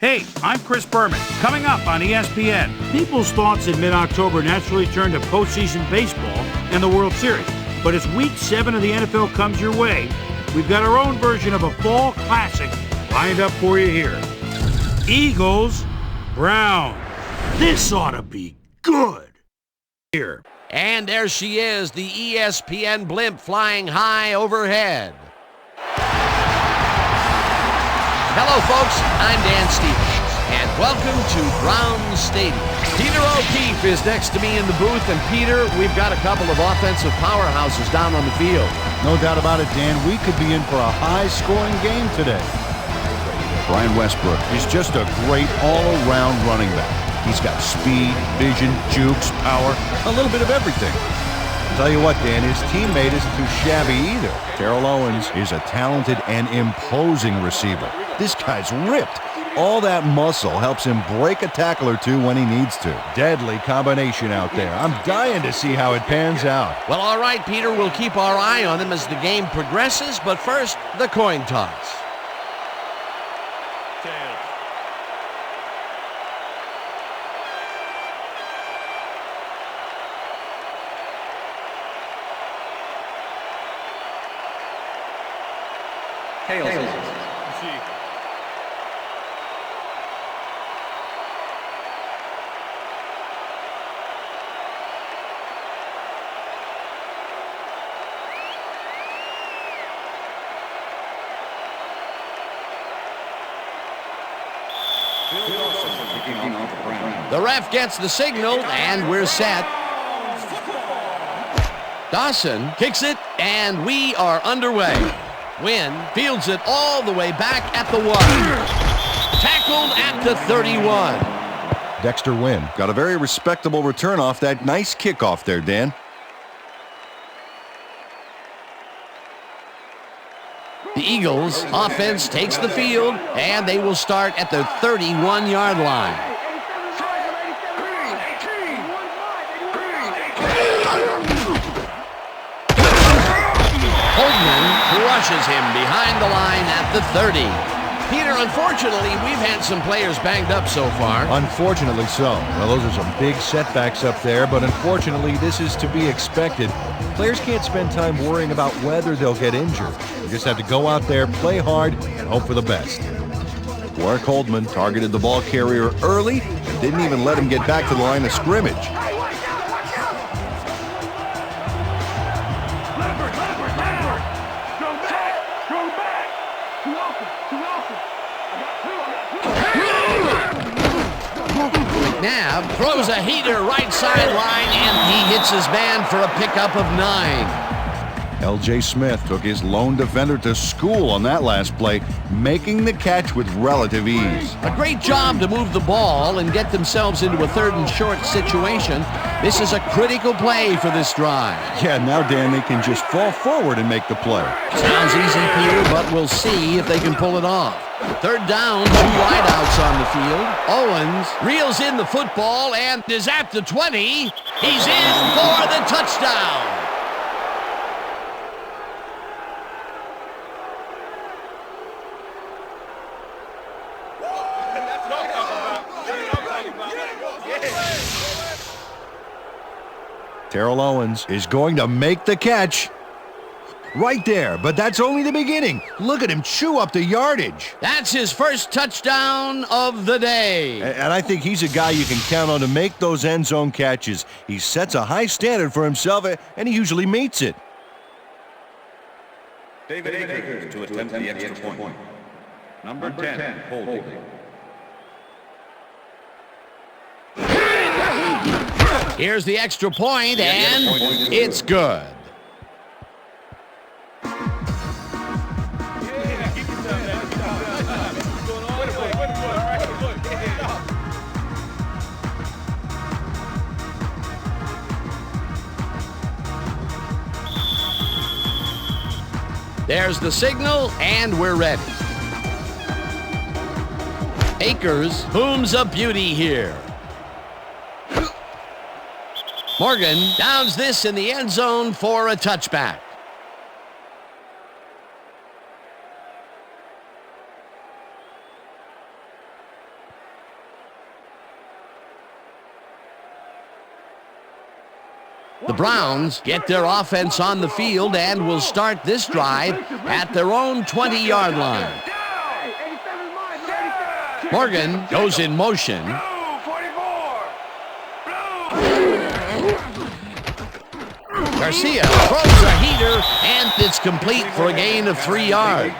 Hey, I'm Chris Berman. Coming up on ESPN, people's thoughts in mid-October naturally turn to postseason baseball and the World Series. But as Week 7 of the NFL comes your way, we've got our own version of a fall classic lined up for you here. Eagles, Browns. This ought to be good. Here. And there she is, the ESPN blimp flying high overhead. Hello, folks. I'm Dan Stevens, and welcome to Brown Stadium. Peter O'Keefe is next to me in the booth, and Peter, we've got a couple of offensive powerhouses down on the field. No doubt about it, Dan. We could be in for a high-scoring game today. Brian Westbrook is just a great all-around running back. He's got speed, vision, jukes, power, a little bit of everything. I'll tell you what, Dan, his teammate isn't too shabby either. Terrell Owens is a talented and imposing receiver. This guy's ripped. All that muscle helps him break a tackle or two when he needs to. Deadly combination out there. I'm dying to see how it pans out. Well, all right, Peter, we'll keep our eye on him as the game progresses, but first, the coin toss. The ref gets the signal, and we're set. Dawson kicks it, and we are underway. Wynn fields it all the way back at the 1. Tackled at the 31. Dexter Wynn got a very respectable return off that nice kickoff there, Dan. The Eagles offense takes the field, and they will start at the 31-yard line. Crushes him behind the line at the 30. Peter, unfortunately, we've had some players banged up so far. Unfortunately so. Well, those are some big setbacks up there, but unfortunately, this is to be expected. Players can't spend time worrying about whether they'll get injured. You just have to go out there, play hard, and hope for the best. Warwick Holdman targeted the ball carrier early and didn't even let him get back to the line of scrimmage. McNabb throws a heater right sideline, and he hits his man for a pickup of 9. L.J. Smith took his lone defender to school on that last play, making the catch with relative ease. A great job to move the ball and get themselves into a 3rd and short situation. This is a critical play for this drive. Yeah, now, Dan, they can just fall forward and make the play. Sounds easy, Peter, but we'll see if they can pull it off. 3rd down, 2 wideouts on the field. Owens reels in the football and is at the 20. He's in for the touchdown. Terrell Owens is going to make the catch. Right there, but that's only the beginning. Look at him chew up the yardage. That's his first touchdown of the day. And I think he's a guy you can count on to make those end zone catches. He sets a high standard for himself, and he usually meets it. David Akers to attempt the extra point. Number 10, holding. Here's the extra point, and it's good. There's the signal, and we're ready. Akers booms a beauty here. Morgan downs this in the end zone for a touchback. The Browns get their offense on the field and will start this drive at their own 20-yard line. Morgan goes in motion. Garcia throws a heater, and it's complete for a gain of 3 yards.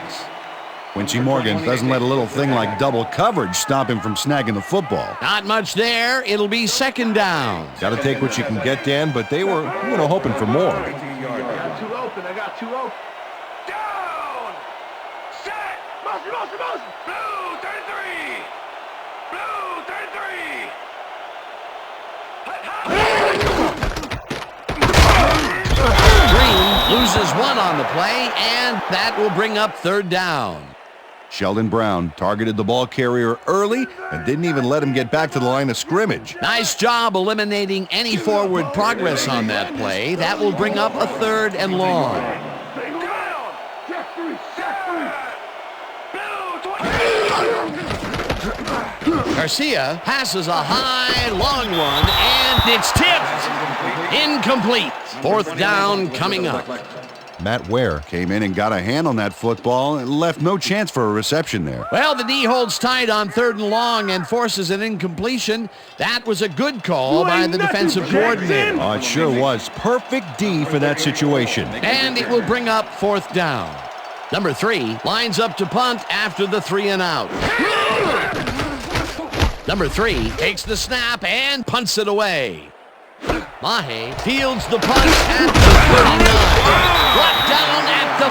Quincy Morgan doesn't let a little thing like double coverage stop him from snagging the football. Not much there. It'll be second down. Got to take what you can get, Dan, but they were, hoping for more. I got two open. Down! Set! Motion! Blue 33! Blue 33! Green loses one on the play, and that will bring up third down. Sheldon Brown targeted the ball carrier early and didn't even let him get back to the line of scrimmage. Nice job eliminating any forward progress on that play. That will bring up a third and long. Garcia passes a high, long one, and it's tipped. Incomplete. Fourth down coming up. Matt Ware came in and got a hand on that football and left no chance for a reception there. Well, the D holds tight on third and long and forces an incompletion. That was a good call by the defensive coordinator. Oh, it sure was. Perfect D for that situation. And it will bring up fourth down. Number 3 lines up to punt after the 3 and out. Number 3 takes the snap and punts it away. Mahe fields the punt at the 49. Brought down at the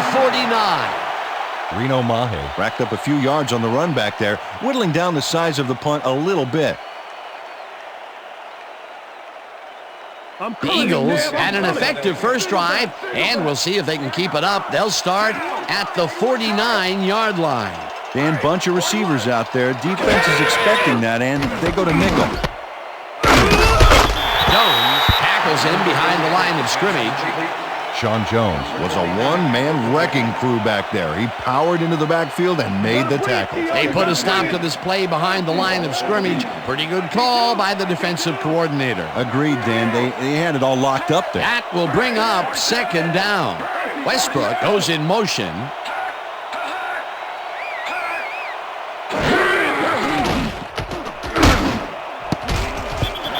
49. Reno Mahe racked up a few yards on the run back there, whittling down the size of the punt a little bit. The Eagles had an effective first drive, and we'll see if they can keep it up. They'll start at the 49-yard line. Dan, bunch of receivers out there. Defense is expecting that, and they go to nickel. Jones tackles him behind the line of scrimmage. Sean Jones was a one-man wrecking crew back there. He powered into the backfield and made the tackle. They put a stop to this play behind the line of scrimmage. Pretty good call by the defensive coordinator. Agreed, Dan. They had it all locked up there. That will bring up second down. Westbrook goes in motion.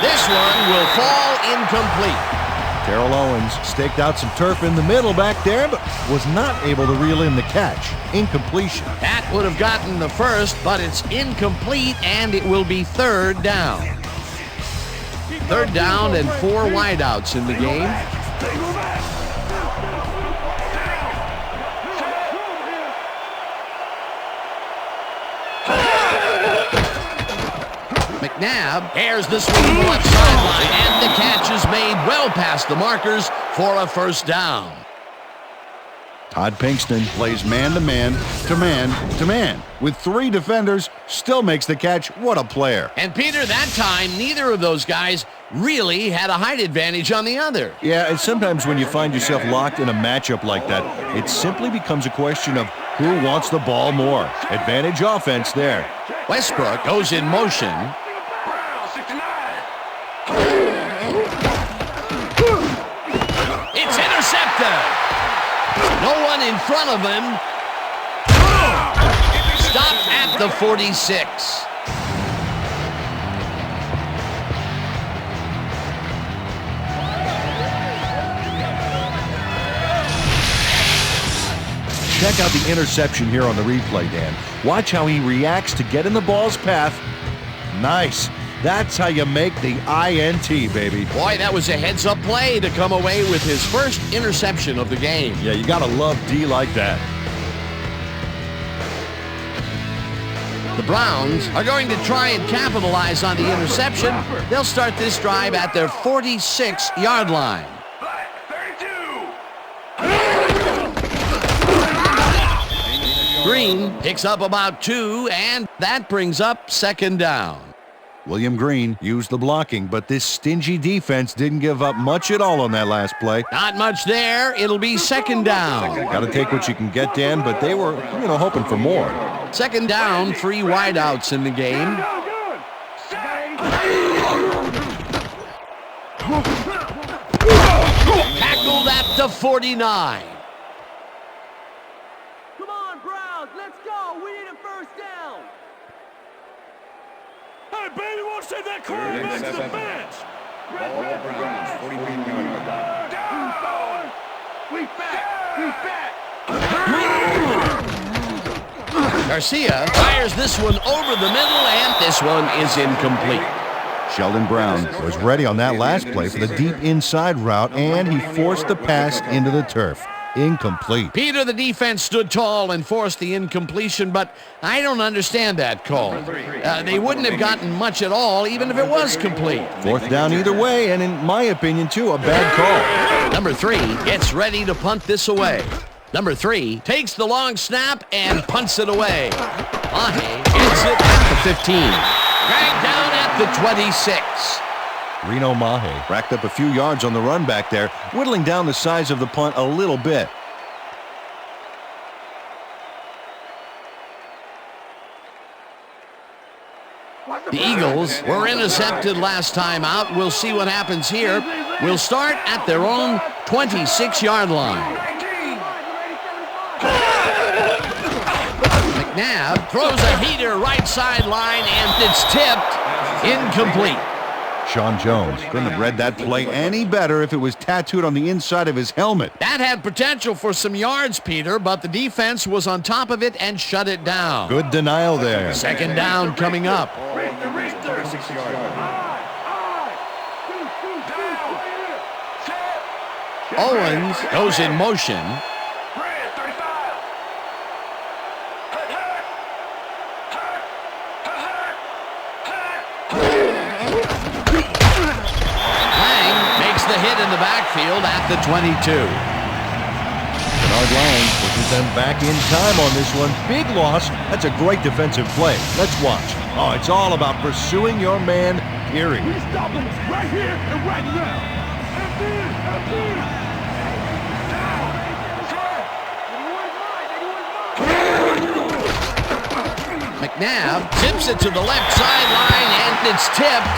This one will fall incomplete. Terrell Owens staked out some turf in the middle back there, but was not able to reel in the catch. Incompletion. That would have gotten the first, but it's incomplete, and it will be third down. Third down and 4 wideouts in the game. McNabb airs the swing to the left sideline, and the catch is made well past the markers for a first down. Todd Pinkston plays man-to-man to man-to-man. With 3 defenders, still makes the catch. What a player. And Peter, that time, neither of those guys really had a height advantage on the other. Yeah, and sometimes when you find yourself locked in a matchup like that, it simply becomes a question of who wants the ball more. Advantage offense there. Westbrook goes in motion. It's intercepted. No one in front of him. Stopped at the 46. Check out the interception here on the replay, Dan. Watch how he reacts to get in the ball's path. Nice. That's how you make the INT, baby. Boy, that was a heads-up play to come away with his first interception of the game. Yeah, you gotta love D like that. The Browns are going to try and capitalize on the interception. They'll start this drive at their 46-yard line. Green picks up about 2, and that brings up second down. William Green used the blocking, but this stingy defense didn't give up much at all on that last play. Not much there. It'll be second down. Got to take what you can get, Dan, but they were, hoping for more. Second down, 3 wideouts in the game. the 49. Come on, Browns, let's go. We need a first down. Hey, baby, won't send that quarterback to the bench. Down. We back. Garcia fires this one over the middle, and this one is incomplete. Sheldon Brown was ready on that last play for the deep inside route, and he forced the pass into the turf. Incomplete. Peter, the defense stood tall and forced the incompletion, but I don't understand that call. They wouldn't have gotten much at all, even if it was complete. Fourth down either way, and in my opinion, too, a bad call. Number 3 gets ready to punt this away. Number 3 takes the long snap and punts it away. Mahe gets it at the 15. Dragged down at the 26. Reno Mahe racked up a few yards on the run back there, whittling down the size of the punt a little bit. The Eagles were intercepted last time out. We'll see what happens here. We'll start at their own 26-yard line. McNabb throws a heater right sideline, and it's tipped. Incomplete. Sean Jones couldn't have read that play any better if it was tattooed on the inside of his helmet. That had potential for some yards, Peter, but the defense was on top of it and shut it down. Good denial there. Second down coming up. Owens goes in motion. The hit in the backfield at the 22. Bernard Lang pushes them back in time on this one. Big loss. That's a great defensive play. Let's watch. Oh, it's all about pursuing your man, period. We stop him right here and right now. McNabb tips it to the left sideline, and it's tipped.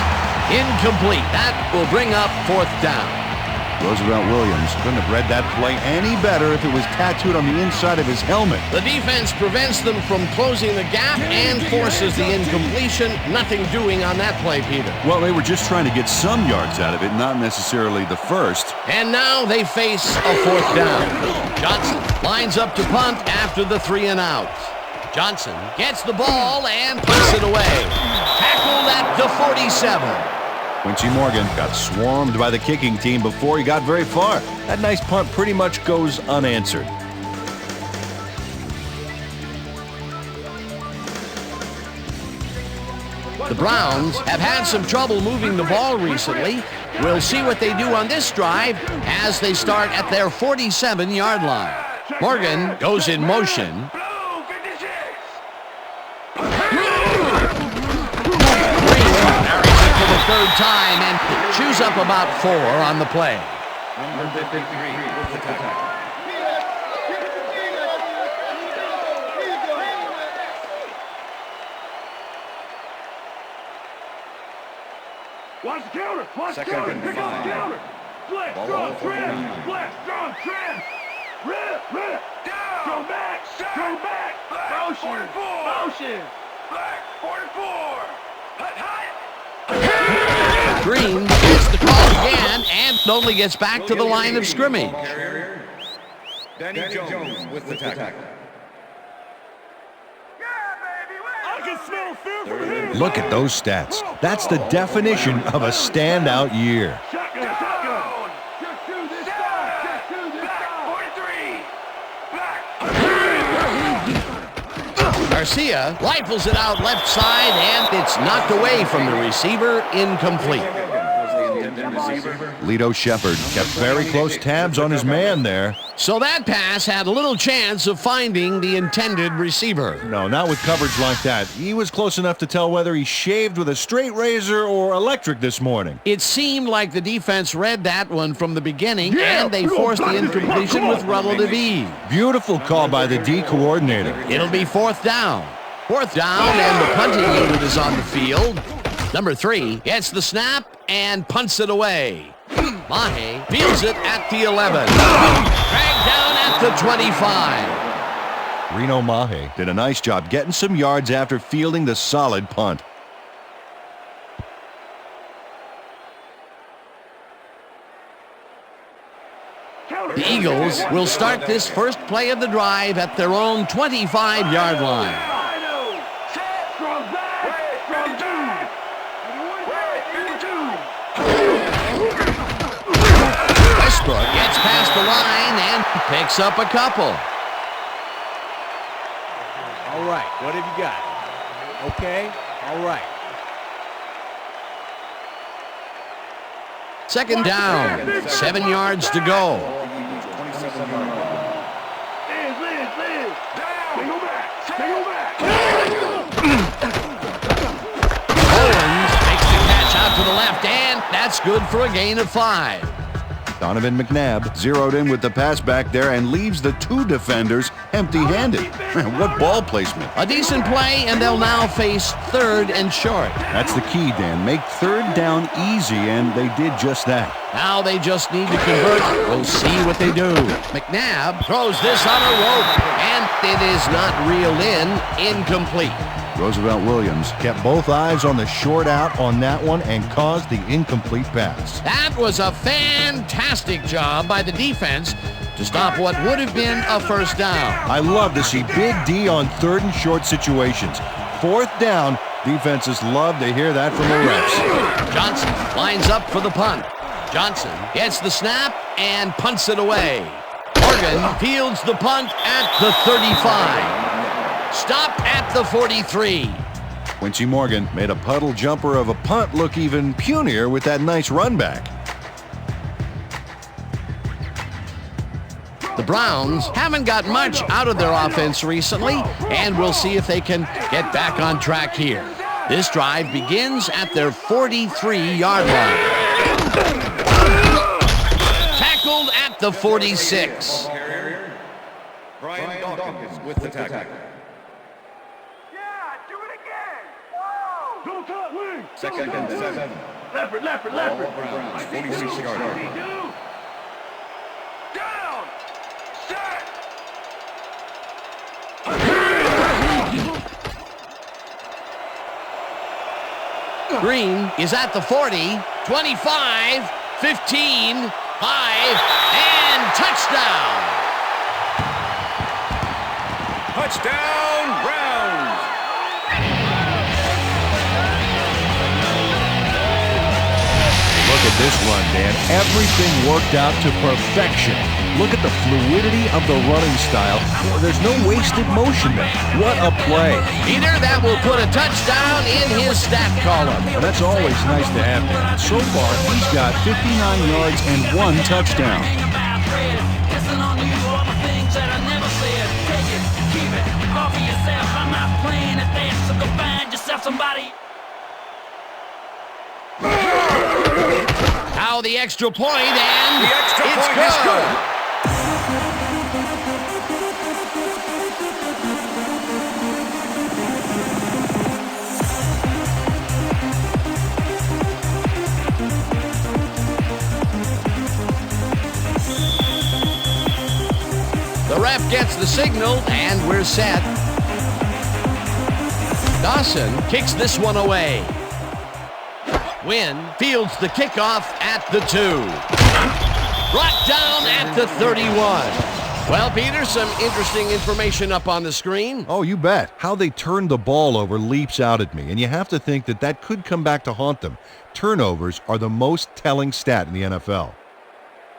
Incomplete. That will bring up fourth down. Roosevelt Williams couldn't have read that play any better if it was tattooed on the inside of his helmet. The defense prevents them from closing the gap and forces the incompletion. Nothing doing on that play, Peter. Well, they were just trying to get some yards out of it, not necessarily the first. And now they face a fourth down. Johnson lines up to punt after the 3 and out. Johnson gets the ball and puts it away. Tackled at the 47. Quincy Morgan got swarmed by the kicking team before he got very far. That nice punt pretty much goes unanswered. The Browns have had some trouble moving the ball recently. We'll see what they do on this drive as they start at their 47-yard line. Morgan goes in motion. Third time and chews up about 4 on the play. Number 53 with the tackle. Watch the counter. Watch the counter. Pick up the counter. Flex, strong trim. Flex, strong trim. Rip. Down. Go back. Motion. Flex, 44. Hut. Green gets the call again and only gets back to the line of scrimmage. Danny Jones with the tackle. I can smell fear from here. Look at those stats. That's the definition of a standout year. Shotgun. Check 2 this time. 43. Garcia rifles it out left side, and it's knocked away from the receiver, incomplete. Lito Shepard kept very close tabs on his man there. So that pass had little chance of finding the intended receiver. No, not with coverage like that. He was close enough to tell whether he shaved with a straight razor or electric this morning. It seemed like the defense read that one from the beginning, and they forced the incompletion with relative ease. Beautiful call by the D coordinator. It'll be fourth down. Fourth down, and the punting unit is on the field. Number 3 gets the snap and punts it away. Mahe fields it at the 11. Dragged down at the 25. Reno Mahe did a nice job getting some yards after fielding the solid punt. The Eagles will start this first play of the drive at their own 25-yard line. Westbrook gets past the line and picks up a couple. All right, what have you got? Okay, all right. Second down, 7 yards to go. Owens makes the catch out to the left, and that's good for a gain of 5. Donovan McNabb zeroed in with the pass back there and leaves the 2 defenders empty-handed. What ball placement. A decent play, and they'll now face 3rd and short. That's the key, Dan. Make 3rd down easy, and they did just that. Now they just need to convert. We'll see what they do. McNabb throws this on a rope, and it is not reeled in. Incomplete. Roosevelt Williams kept both eyes on the short out on that one and caused the incomplete pass. That was a fantastic job by the defense to stop what would have been a first down. I love to see Big D on 3rd and short situations. 4th down, defenses love to hear that from the refs. Johnson lines up for the punt. Johnson gets the snap and punts it away. Morgan fields the punt at the 35. Stopped at the 43. Quincy Morgan made a puddle jumper of a punt look even punier with that nice run back. The Browns haven't got much out of their offense recently, and we'll see if they can get back on track here. This drive begins at their 43-yard line. Tackled at the 46. Brian Dawkins with the tackle. Second and 7. Leopard. Browns, 46-yard. Down. Set. Green is at the 40, 25, 15, 5, and touchdown. Touchdown, Browns. Look at this run, Dan. Everything worked out to perfection. Look at the fluidity of the running style. There's no wasted motion there. What a play. Peter, that will put a touchdown in his stat column. Well, that's always nice to have, Dan. So far, he's got 59 yards and 1 touchdown. Now the extra point, and it's good. The ref gets the signal, and we're set. Dawson kicks this one away. Wynn fields the kickoff at the 2. Brought down at the 31. Well, Peter, some interesting information up on the screen. Oh, you bet. How they turned the ball over leaps out at me, and you have to think that that could come back to haunt them. Turnovers are the most telling stat in the NFL.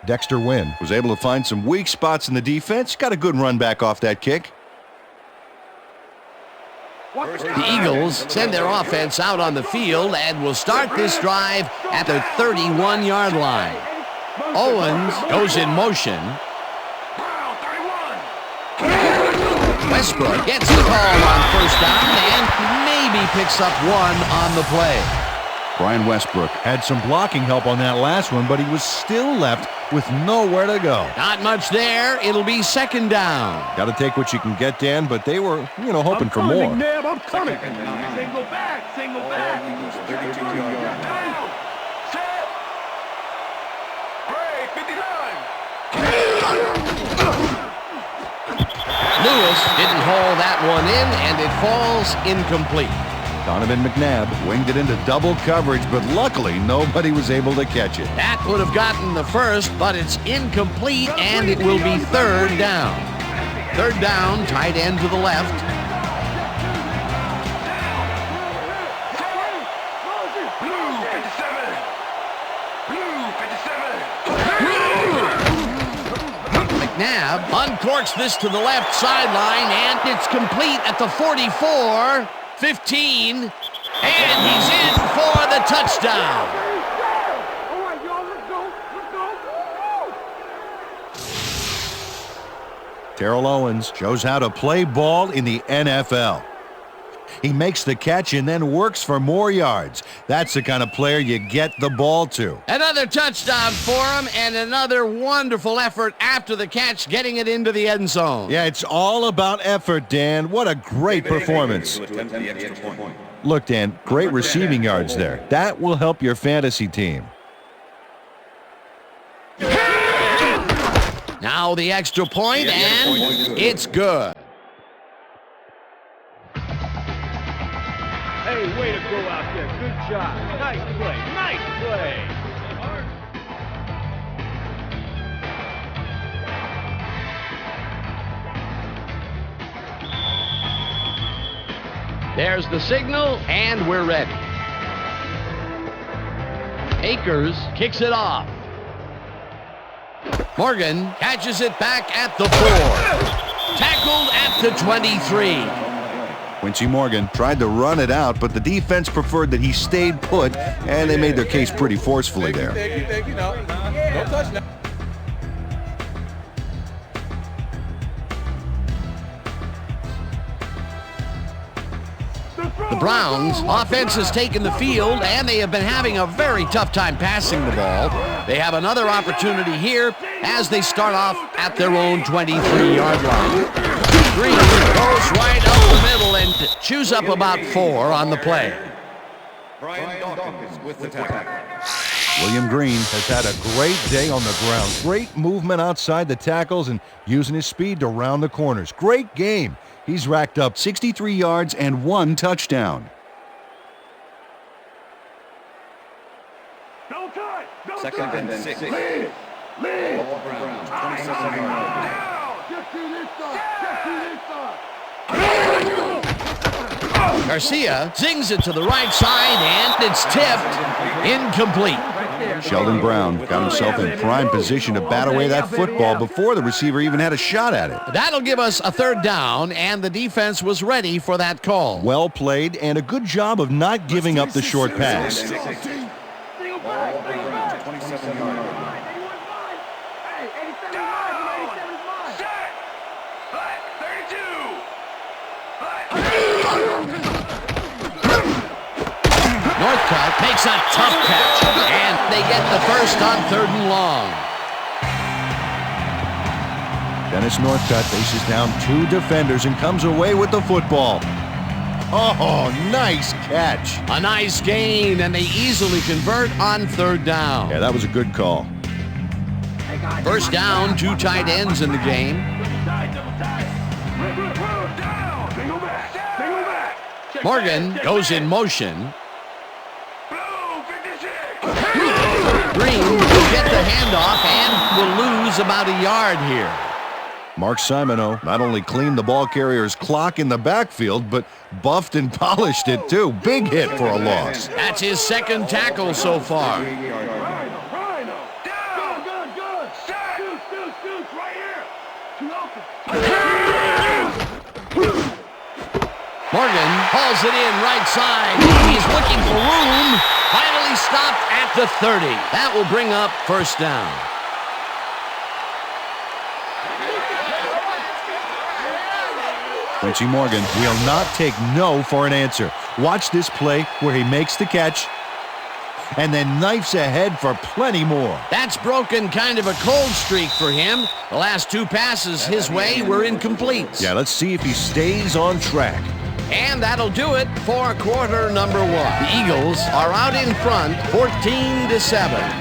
Dexter Wynn was able to find some weak spots in the defense. Got a good run back off that kick. The Eagles send their offense out on the field and will start this drive at their 31-yard line. Owens goes in motion. Westbrook gets the call on first down and maybe picks up 1 on the play. Brian Westbrook had some blocking help on that last one, but he was still left with nowhere to go. Not much there. It'll be second down. Got to take what you can get, Dan, but they were, hoping for more. McNabb, I'm coming. Single back. 32 yards. Lewis didn't haul that one in, and it falls incomplete. Donovan McNabb winged it into double coverage, but luckily nobody was able to catch it. That would have gotten the first, but it's incomplete, and it will be third down. Third down, tight end to the left. McNabb uncorks this to the left sideline, and it's complete at the 44, 15, and he's in for the touchdown. All right, y'all, let's go. Terrell Owens shows how to play ball in the NFL. He makes the catch and then works for more yards. That's the kind of player you get the ball to. Another touchdown for him, and another wonderful effort after the catch, getting it into the end zone. Yeah, it's all about effort, Dan. What a great performance. Look, Dan, great receiving yards there. That will help your fantasy team. Now the extra point, and it's good. Hey, way to go out there. Good job. Nice play. Nice play. There's the signal, and we're ready. Akers kicks it off. Morgan catches it back at the 4. Tackled at the 23. Quincy Morgan tried to run it out, but the defense preferred that he stayed put, and they made their case pretty forcefully there. Thank you, no touch now. The Browns' offense has taken the field, and they have been having a very tough time passing the ball. They have another opportunity here as they start off at their own 23-yard line. Green goes right up the middle and chews up about 4 on the play. Brian Dawkins with the tackle. William Green has had a great day on the ground. Great movement outside the tackles and using his speed to round the corners. Great game. He's racked up 63 yards and 1 touchdown. Second and 6. Lead. Ball Browns, 27 yards. Just do this side. Garcia zings it to the right side, and it's tipped. Incomplete. Sheldon Brown got himself in prime position to bat away that football before the receiver even had a shot at it. That'll give us a third down, and the defense was ready for that call. Well played, and a good job of not giving up the short pass. Ball Browns, 27 yards. Northcutt makes a tough catch, and they get the first on 3rd and long. Dennis Northcutt faces down 2 defenders and comes away with the football. Oh, nice catch. A nice gain, and they easily convert on 3rd down. Yeah, that was a good call. First down, 2 tight ends in the game. Morgan goes in motion. Green will get the handoff and will lose about a yard here. Mark Simoneau not only cleaned the ball carrier's clock in the backfield, but buffed and polished it too. Big hit for a loss. That's his 2nd tackle so far. Morgan hauls it in right side. He's looking for room. Finally stopped at the 30. That will bring up first down. Quincy Morgan will not take no for an answer. Watch this play where he makes the catch and then knifes ahead for plenty more. That's broken kind of a cold streak for him. The last 2 passes his way were incomplete. Yeah, let's see if he stays on track. And that'll do it for quarter number 1. The Eagles are out in front, 14-7.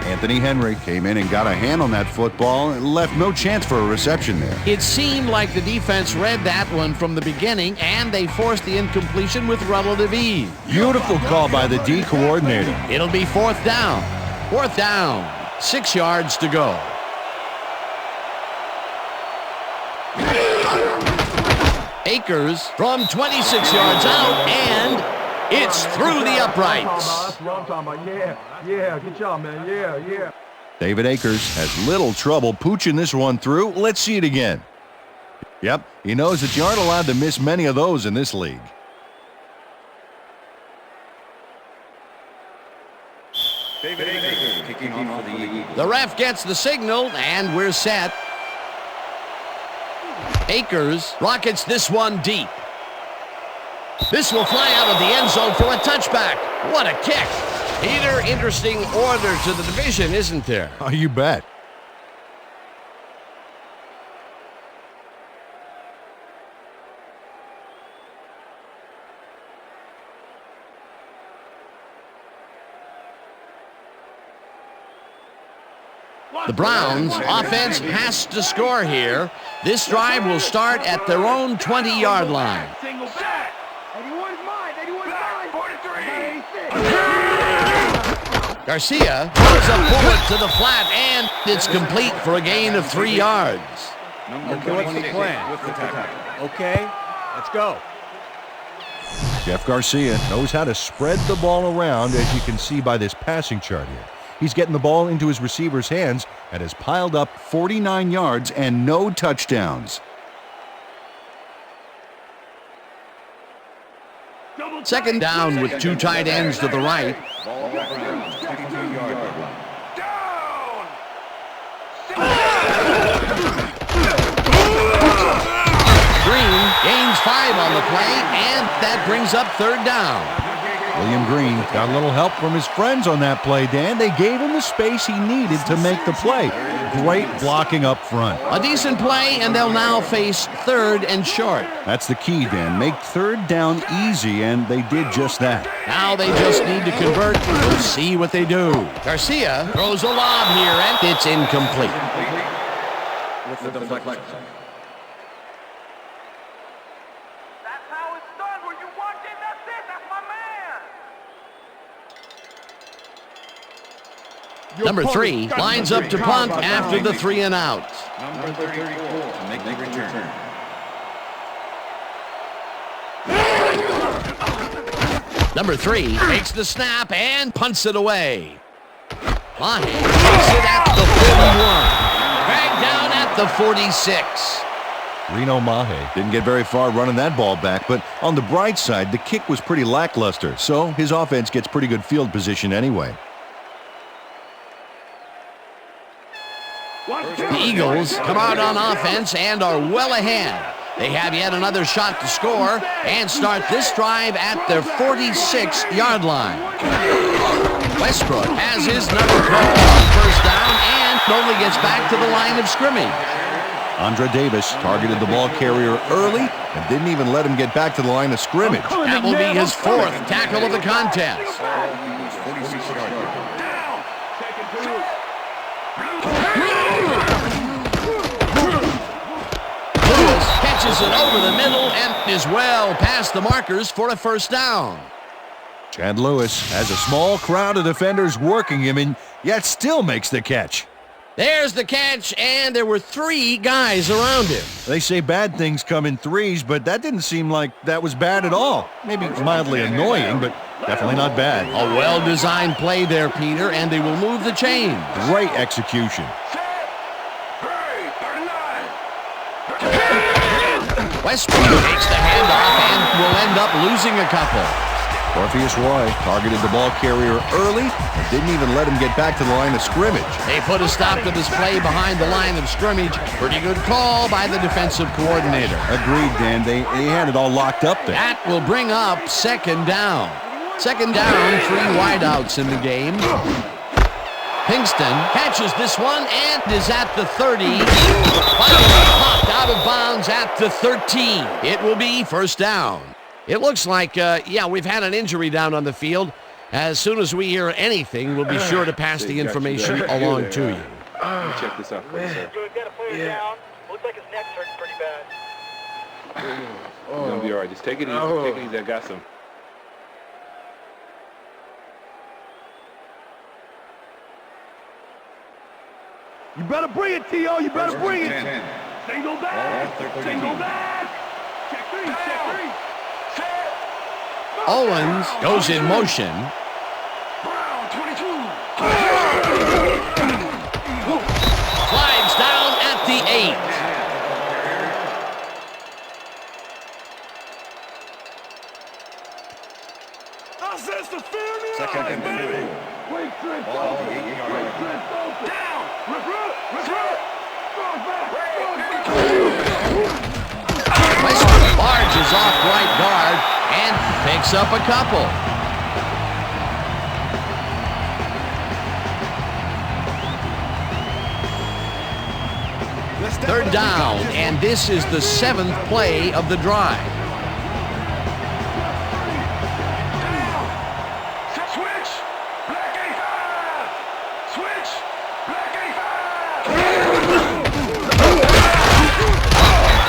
Anthony Henry came in and got a hand on that football and left no chance for a reception there. It seemed like the defense read that one from the beginning, and they forced the incompletion with relative ease. Beautiful call by the D coordinator. It'll be fourth down. 6 yards to go. Akers from 26 yards out, and it's through the uprights. That's what I'm talking about. Yeah, good job, man. Yeah. David Akers has little trouble pooching this one through. Let's see it again. Yep, he knows that you aren't allowed to miss many of those in this league. David Akers kicking off for the Eagles. The ref gets the signal, and we're set. Akers rockets this one deep. This will fly out of the end zone for a touchback. What a kick. Peter, interesting order to the division, isn't there? Oh, you bet. The Browns offense has to score here. This drive will start at their own 20-yard line. Single back. 81's mine. 43. Garcia throws a bullet to the flat, and it's complete for a gain of 3 yards. Okay, what's the plan? Okay, let's go. Jeff Garcia knows how to spread the ball around, as you can see by this passing chart here. He's getting the ball into his receiver's hands and has piled up 49 yards and no touchdowns. Second down with 2 tight ends to the right. Ball Browns, 22-yard line. Down. Green gains 5 on the play, and that brings up third down. William Green got a little help from his friends on that play, Dan. They gave him the space he needed to make the play. Great blocking up front. A decent play, and they'll now face third and short. That's the key, Dan. Make third down easy, and they did just that. Now they just need to convert. We'll see what they do. Garcia throws a lob here, and it's incomplete. With the deflection. That's how it's done. Were you watching? That's it. That's my man. Number 3 lines up to punt after the 3 and out. Number 34 to make the return. Number 3 takes the snap and punts it away. Mahe takes it at the 41. Dragged down at the 46. Reno Mahe didn't get very far running that ball back, but on the bright side, the kick was pretty lackluster, so his offense gets pretty good field position anyway. The Eagles come out on offense and are well ahead. They have yet another shot to score and start this drive at their 46-yard line. Westbrook has his number called on first down and only gets back to the line of scrimmage. Andre Davis targeted the ball carrier early and didn't even let him get back to the line of scrimmage. That will be his 4th tackle of the contest. 46-yard line. Catches it over the middle and is well past the markers for a first down. Chad Lewis has a small crowd of defenders working him and yet still makes the catch. There's the catch, and there were 3 guys around him. They say bad things come in threes, but that didn't seem like that was bad at all. Maybe mildly annoying, but definitely not bad. A well-designed play there, Peter, and they will move the chain. Great execution. Westbrook takes the handoff and will end up losing a couple. Orpheus Roy targeted the ball carrier early and didn't even let him get back to the line of scrimmage. They put a stop to this play behind the line of scrimmage. Pretty good call by the defensive coordinator. Agreed, Dan. They had it all locked up there. That will bring up second down. Second down, 3 wideouts in the game. Pinkston catches this one and is at the 30. Finally popped out of bounds at the 13. It will be first down. It looks like, we've had an injury down on the field. As soon as we hear anything, we'll be sure to pass the information along to you. Let me check this out for you, sir. We've got a player down. Looks like his neck's hurting pretty bad. You're gonna be all right. Just take it easy. Take it easy. I got some. You better bring it, T.O. You better bring it. 10. Single back. Single back. Check three. Owens goes in motion. Brown, 22. Slides down at the 8. I says the field. Second and 2. Quick trip. Ball, 8-yard line. Down. Recruit. Strong back. Westbrook barges off right guard and picks up a couple. Third down, and this is the 7th play of the drive. Switch. Black 85. Switch. Black 85.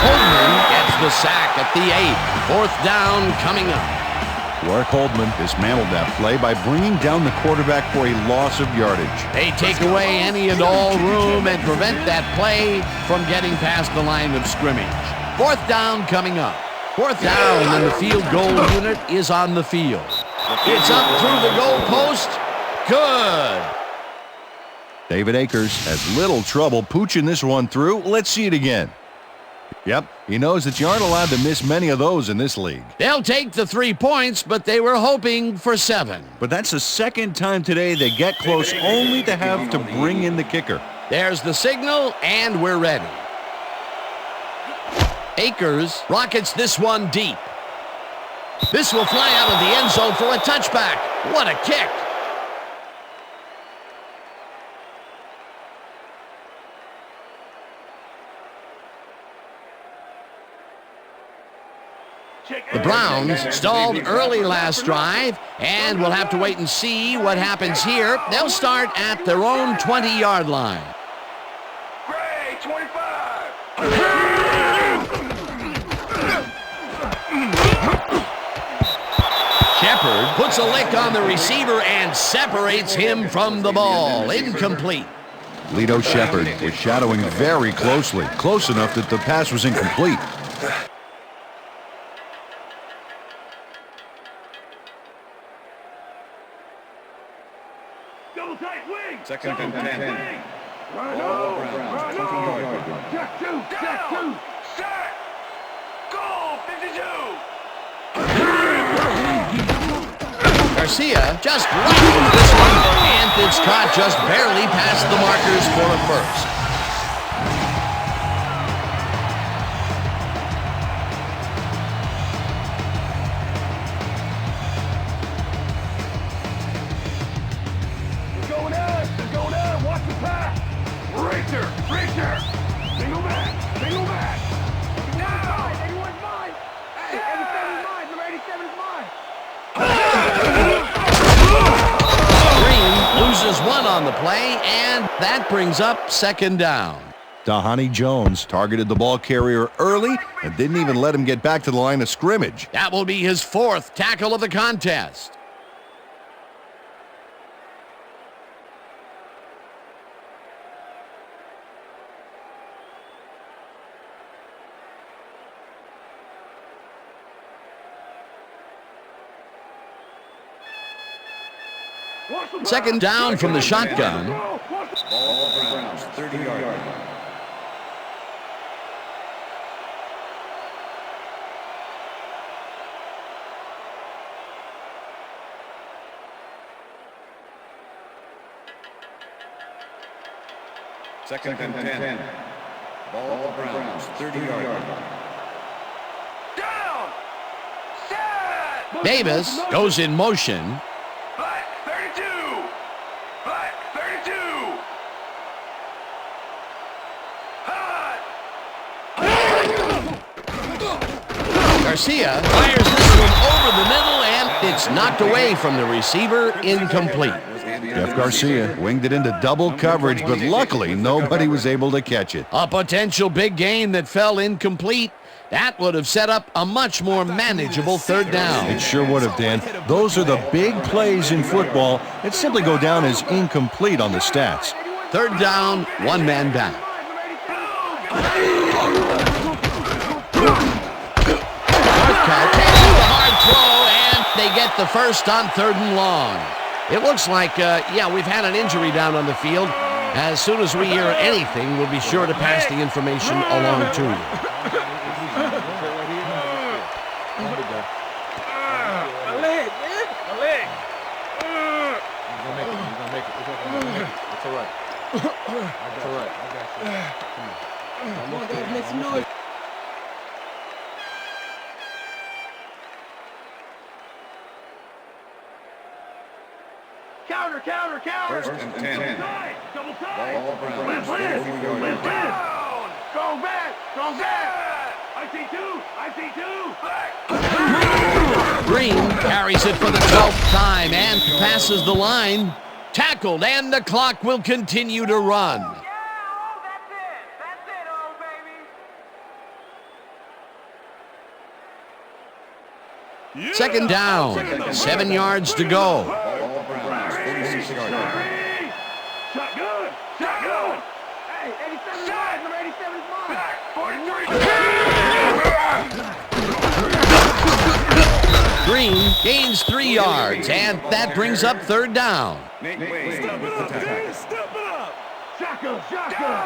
Coleman gets the sack at the 8. 4th down coming up. Warwick Holdman dismantled that play by bringing down the quarterback for a loss of yardage. They take away any and all room and prevent that play from getting past the line of scrimmage. 4th down coming up. 4th down, and the field goal unit is on the field. It's up through the goal post. Good. David Akers has little trouble pooching this one through. Let's see it again. Yep, he knows that you aren't allowed to miss many of those in this league. They'll take the 3 points, but they were hoping for 7. But that's the second time today they get close only to have to bring in the kicker. There's the signal, and we're ready. Akers rockets this one deep. This will fly out of the end zone for a touchback. What a kick. The Browns stalled early last drive, and we'll have to wait and see what happens here. They'll start at their own 20-yard line. Gray, 25. Shepard puts a lick on the receiver and separates him from the ball. Incomplete. Lito Shepard was shadowing very closely, close enough that the pass was incomplete. Double tight wing. Second and 10. Run Ball, over. Browns, Run 20-yard over. line. Check two. Sack. Goal, 52. Garcia just rifles this one, and it's caught just barely past the markers for a first. They're going out. Watch the pass. Racer. Single back. Now. 81's mine. Hey, 87's mine. Number 87 is mine. Green loses one on the play, and that brings up second down. Dahani Jones targeted the ball carrier early and didn't even let him get back to the line of scrimmage. That will be his 4th tackle of the contest. Second down from the shotgun. Ball, Browns, 30-yard line. Second and 10. Ball, Browns, 30-yard line. Down. Set. Davis goes in motion. Black 32. Black 32. Hot. Garcia fires this one over the middle, and it's knocked away from the receiver, incomplete. Jeff Garcia winged it into double coverage, but luckily nobody was able to catch it. A potential big gain that fell incomplete. That would have set up a much more manageable third down. It sure would have, Dan. Those are the big plays in football that simply go down as incomplete on the stats. Third down, one man down. Shortcut, a hard throw, and they get the first on 3rd and long. It looks like, we've had an injury down on the field. As soon as we hear anything, we'll be sure to pass the information along to you. My leg, man. My leg. He's gonna make it. It's all right. It's all right. I got you. Come on, guys, make some noise. Counter. First and 10. Double time. Ball Browns. Left hand. Go back. I see two. Green carries it for the 12th time and passes the line. Tackled, and the clock will continue to run. Yeah, oh, that's it, oh, baby. Second down, 7 yards to go. Ball Browns, 46-yard line. Shotgun. Hey, 87 is mine. Number 87 is mine. 43. Green gains 3 yards, and that brings up third down. Nate Wade with the tackle. Step it up. Shotgun.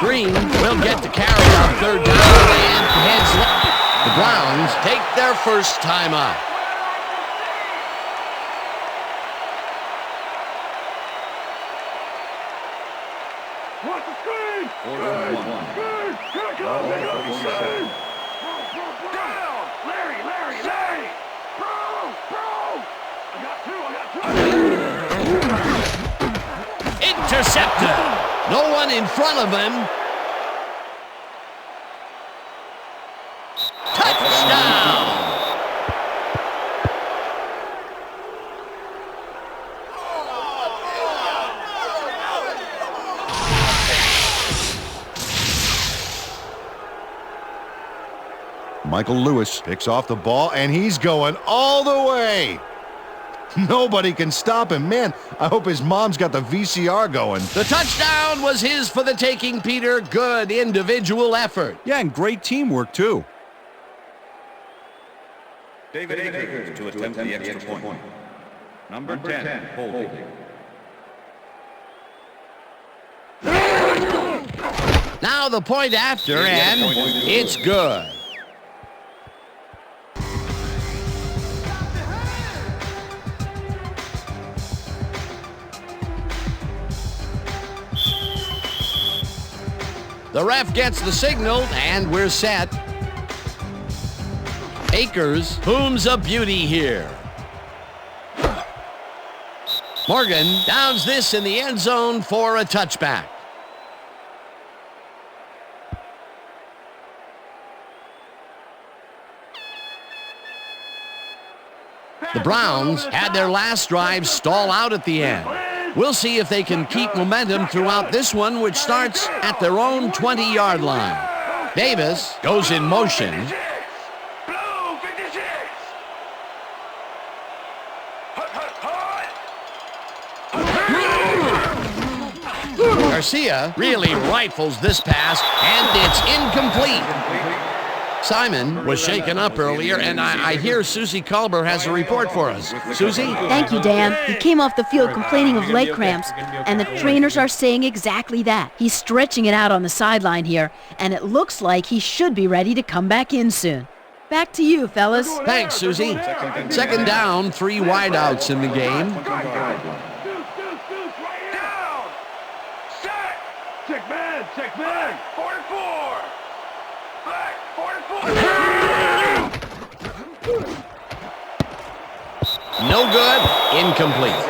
Green will get the carry on third down and heads left. The Browns take their first time out. Watch the screen. 4-1. Here it comes. Down. Larry. Bro. I got two. Intercepted. No one in front of him. Touchdown. Michael Lewis picks off the ball, and he's going all the way. Nobody can stop him. Man, I hope his mom's got the VCR going. The touchdown was his for the taking, Peter. Good individual effort. Yeah, and great teamwork, too. David Akers to attempt the extra point. Number 10, holding. Now the point after, and it's good. The ref gets the signal, and we're set. Akers, whom's a beauty here. Morgan downs this in the end zone for a touchback. The Browns had their last drive stall out at the end. We'll see if they can keep momentum throughout this one, which starts at their own 20-yard line. Davis goes in motion. Garcia really rifles this pass, and it's incomplete. Simon was shaken up earlier, and I hear Suzy Kolber has a report for us. Suzy? Thank you, Dan. He came off the field complaining of leg cramps, and the trainers are saying exactly that. He's stretching it out on the sideline here, and it looks like he should be ready to come back in soon. Back to you, fellas. Thanks, Suzy. Second down, 3 wideouts in the game. Check man. 44. Back. 44. No good. Incomplete.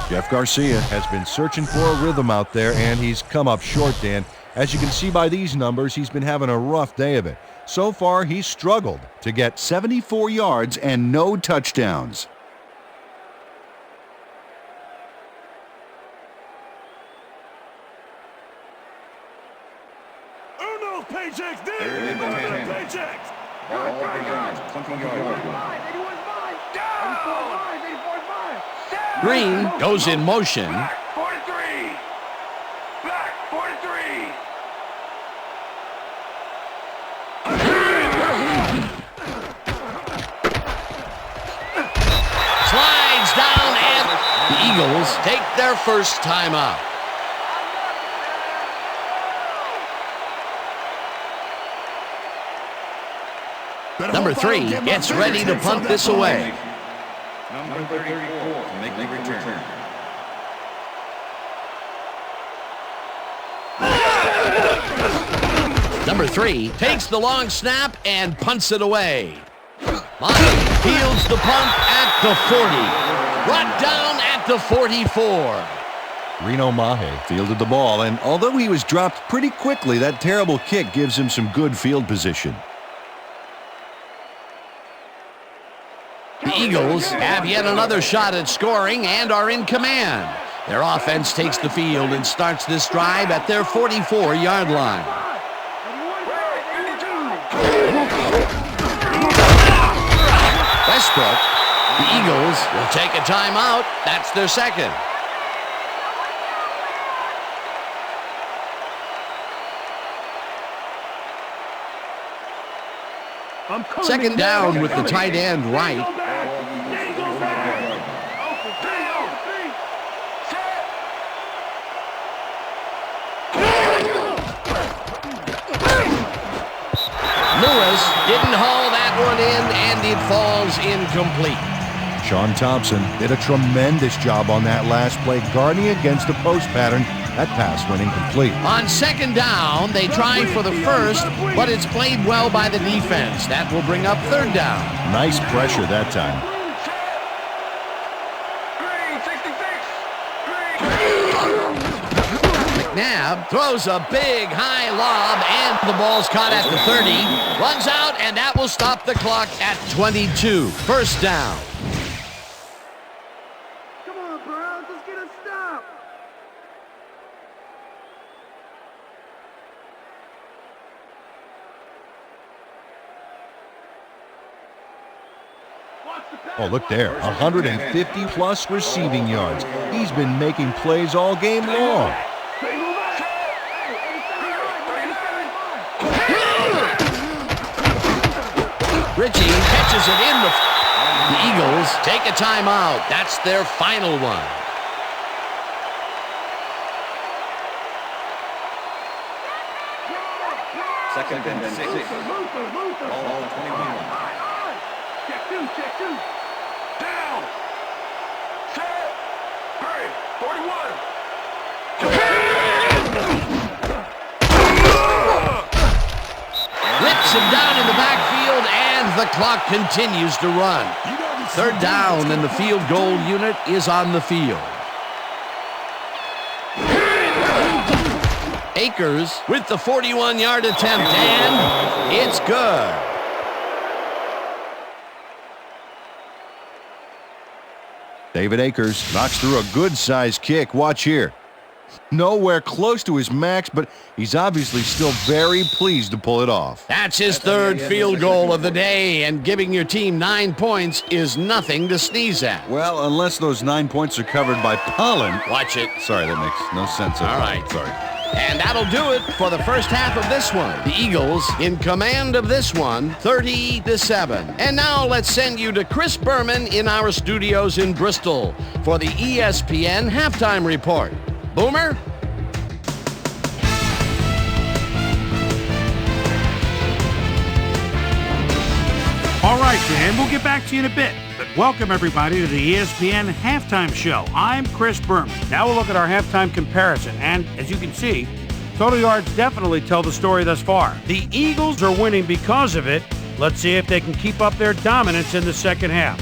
Jeff Garcia has been searching for a rhythm out there, and he's come up short, Dan. As you can see by these numbers, he's been having a rough day of it. So far, he's struggled to get 74 yards and no touchdowns. Paychecks, dude! Paychecks! Green goes in motion. 43! Back, 43! Slides down, and the Eagles take their first timeout. Number 3 gets ready to punt this away. Number 34 to make the return. Number 3 takes the long snap and punts it away. Mahe fields the punt at the 40. Brought down at the 44. Reno Mahe fielded the ball, and although he was dropped pretty quickly, that terrible kick gives him some good field position. The Eagles have yet another shot at scoring and are in command. Their offense takes the field and starts this drive at their 44-yard line. Westbrook, the Eagles will take a timeout. That's their second. Second down with the tight end right. Lewis didn't haul that one in, and it falls incomplete. Sean Thompson did a tremendous job on that last play, guarding against the post pattern. That pass went incomplete. On second down, they try for the first, but it's played well by the defense. That will bring up third down. Nice pressure that time. McNabb throws a big high lob, and the ball's caught at the 30. Runs out, and that will stop the clock at 22. First down. Come on, Browns, let's get a stop. Oh, look there. 150-plus receiving yards. He's been making plays all game long. Ritchie catches it in. The Eagles take a timeout. That's their final one. Second and 6. Ball 21. Check two. Down. Set. Hurry. 41. Rips him down in the backfield, and the clock continues to run. Third down, and the field goal unit is on the field. Akers with the 41-yard attempt, and it's good. David Akers knocks through a good-sized kick. Watch here. Nowhere close to his max, but he's obviously still very pleased to pull it off. That's his third field goal of the day, and giving your team 9 points is nothing to sneeze at. Well, unless those 9 points are covered by pollen. Watch it. Sorry, that makes no sense. All right. Sorry. And that'll do it for the first half of this one. The Eagles in command of this one, 30-7. And now let's send you to Chris Berman in our studios in Bristol for the ESPN halftime report. Boomer? All right, Dan, we'll get back to you in a bit. But welcome, everybody, to the ESPN Halftime Show. I'm Chris Berman. Now we'll look at our halftime comparison. And as you can see, total yards definitely tell the story thus far. The Eagles are winning because of it. Let's see if they can keep up their dominance in the second half.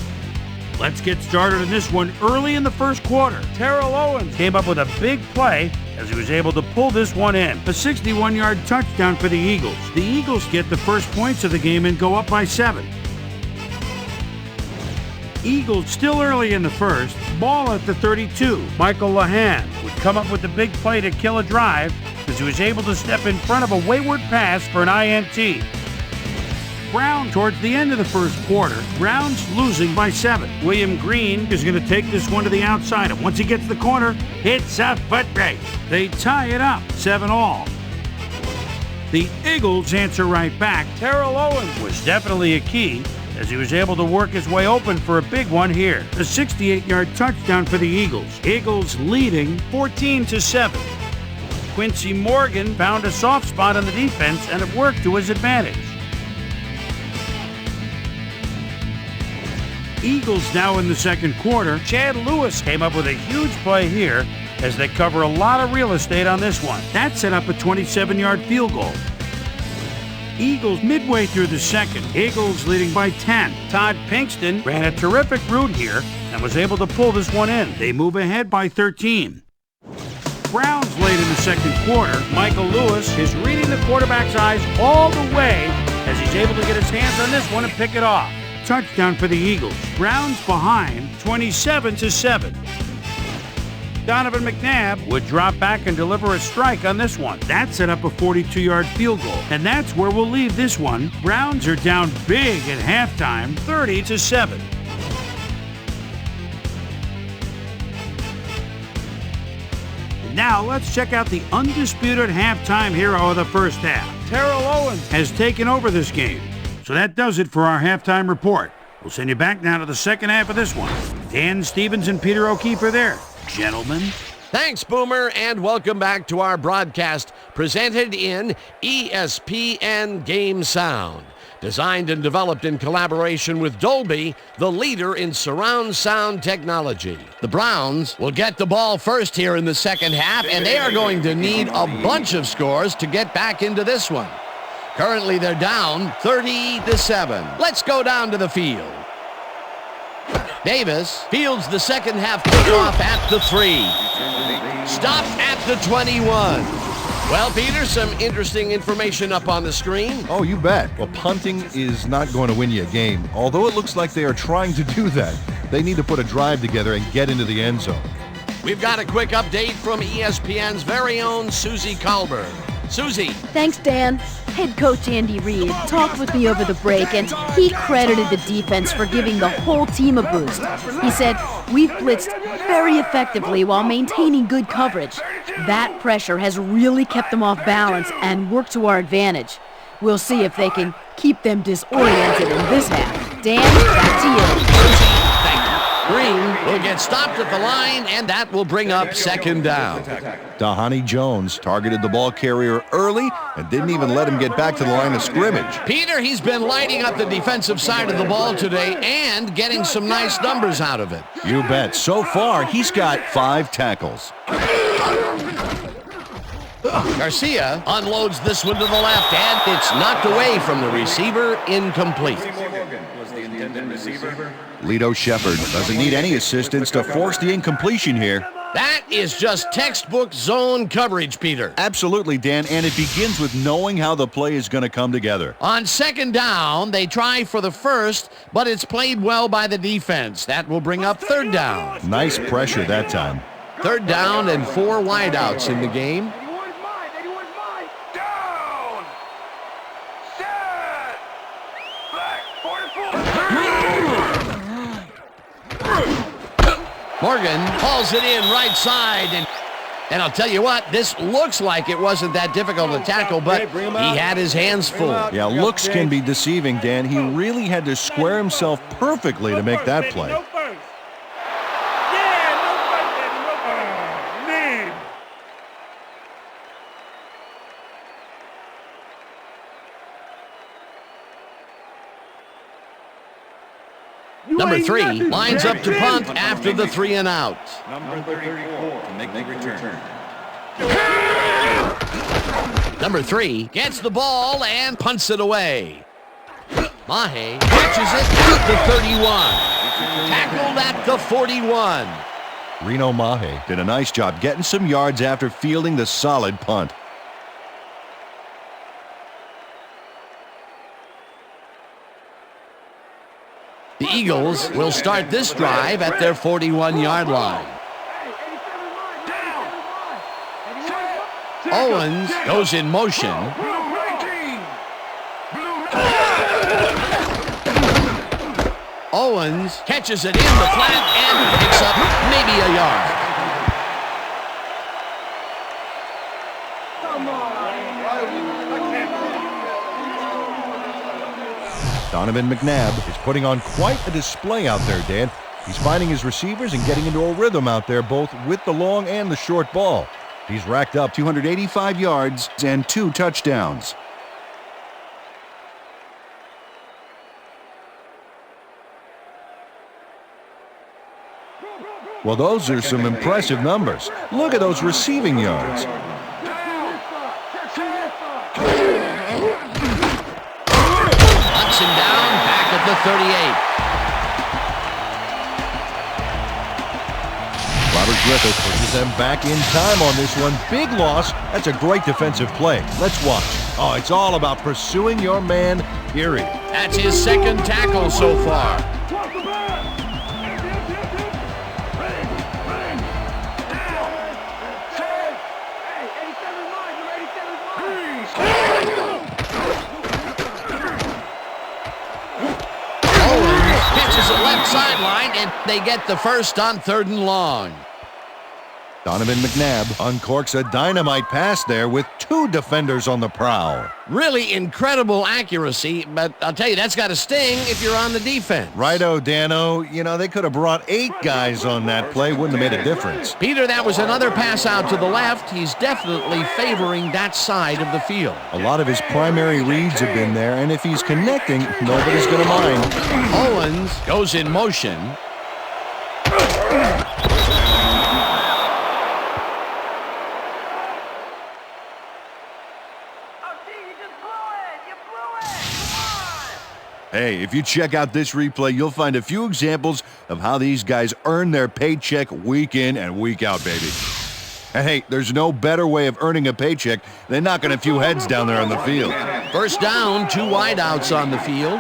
Let's get started in this one early in the first quarter. Terrell Owens came up with a big play as he was able to pull this one in. A 61-yard touchdown for the Eagles. The Eagles get the first points of the game and go up by 7. Eagles still early in the first. Ball at the 32. Michael Lahan would come up with the big play to kill a drive as he was able to step in front of a wayward pass for an INT. Brown towards the end of the first quarter. Brown's losing by 7. William Green is going to take this one to the outside, and once he gets the corner, hits a foot race. They tie it up, 7-all. The Eagles answer right back. Terrell Owens was definitely a key as he was able to work his way open for a big one here. A 68-yard touchdown for the Eagles. Eagles leading 14-7. Quincy Morgan found a soft spot on the defense and it worked to his advantage. Eagles now in the second quarter. Chad Lewis came up with a huge play here as they cover a lot of real estate on this one. That set up a 27-yard field goal. Eagles midway through the second. Eagles leading by 10. Todd Pinkston ran a terrific route here and was able to pull this one in. They move ahead by 13. Browns late in the second quarter. Michael Lewis is reading the quarterback's eyes all the way as he's able to get his hands on this one and pick it off. Touchdown for the Eagles. Browns behind 27-7. Donovan McNabb would drop back and deliver a strike on this one. That set up a 42-yard field goal. And that's where we'll leave this one. Browns are down big at halftime, 30-7. Now let's check out the undisputed halftime hero of the first half. Terrell Owens has taken over this game. So that does it for our halftime report. We'll send you back now to the second half of this one. Dan Stevens and Peter O'Keefe are there. Gentlemen. Thanks, Boomer, and welcome back to our broadcast presented in ESPN Game Sound. Designed and developed in collaboration with Dolby, the leader in surround sound technology. The Browns will get the ball first here in the second half, and they are going to need a bunch of scores to get back into this one. Currently, they're down 30-7. Let's go down to the field. Davis fields the second half kickoff at the 3. Stopped at the 21. Well, Peter, some interesting information up on the screen. Oh, you bet. Well, punting is not going to win you a game, although it looks like they are trying to do that. They need to put a drive together and get into the end zone. We've got a quick update from ESPN's very own Suzy Kolber. Suzy. Thanks, Dan. Head coach Andy Reid talked with me over the break, and he credited the defense for giving the whole team a boost. He said, "We've blitzed very effectively while maintaining good coverage. That pressure has really kept them off balance and worked to our advantage. We'll see if they can keep them disoriented in this half." Dan, back to you. Green will get stopped at the line, and that will bring up second down. Dahani Jones targeted the ball carrier early and didn't even let him get back to the line of scrimmage. Peter, he's been lighting up the defensive side of the ball today and getting some nice numbers out of it. You bet. So far, he's got 5 tackles. Garcia unloads this one to the left, and it's knocked away from the receiver, incomplete. Was the intended receiver. Lito Shepard doesn't need any assistance to force the incompletion here. That is just textbook zone coverage, Peter. Absolutely, Dan, and it begins with knowing how the play is going to come together. On second down, they try for the first, but it's played well by the defense. That will bring up third down. Nice pressure that time. Third down and 4 wideouts in the game. Morgan hauls it in right side, and I'll tell you what, this looks like it wasn't that difficult to tackle, but he had his hands full. Yeah, looks can be deceiving, Dan. He really had to square himself perfectly to make that play. Number 3 lines up to punt after the 3 and out. Number 34 to make the return. Number 3 gets the ball and punts it away. Mahe catches it at the 31. tackled at the 41. Reno Mahe did a nice job getting some yards after fielding the solid punt. The Eagles will start this drive at their 41-yard line. Owens goes in motion. Owens catches it in the flat and picks up maybe a yard. Donovan McNabb is putting on quite a display out there, Dan. He's finding his receivers and getting into a rhythm out there, both with the long and the short ball. He's racked up 285 yards and 2 touchdowns. Well, those are some impressive numbers. Look at those receiving yards. Knocks him down back at the 38. Robert Griffith pushes them back in time on this one. Big loss. That's a great defensive play. Let's watch. Oh, it's all about pursuing your man, period. That's his second tackle so far. Catches the left sideline, and they get the first on 3rd and long. Donovan McNabb uncorks a dynamite pass there with 2 defenders on the prowl. Really incredible accuracy, but I'll tell you, that's got to sting if you're on the defense. Righto, Dano. You know, they could have brought 8 guys on that play. Wouldn't have made a difference. Peter, that was another pass out to the left. He's definitely favoring that side of the field. A lot of his primary reads have been there, and if he's connecting, nobody's going to mind. Owens goes in motion. Hey, if you check out this replay, you'll find a few examples of how these guys earn their paycheck week in and week out, baby. And hey, there's no better way of earning a paycheck than knocking a few heads down there on the field. First down, 2 wideouts on the field.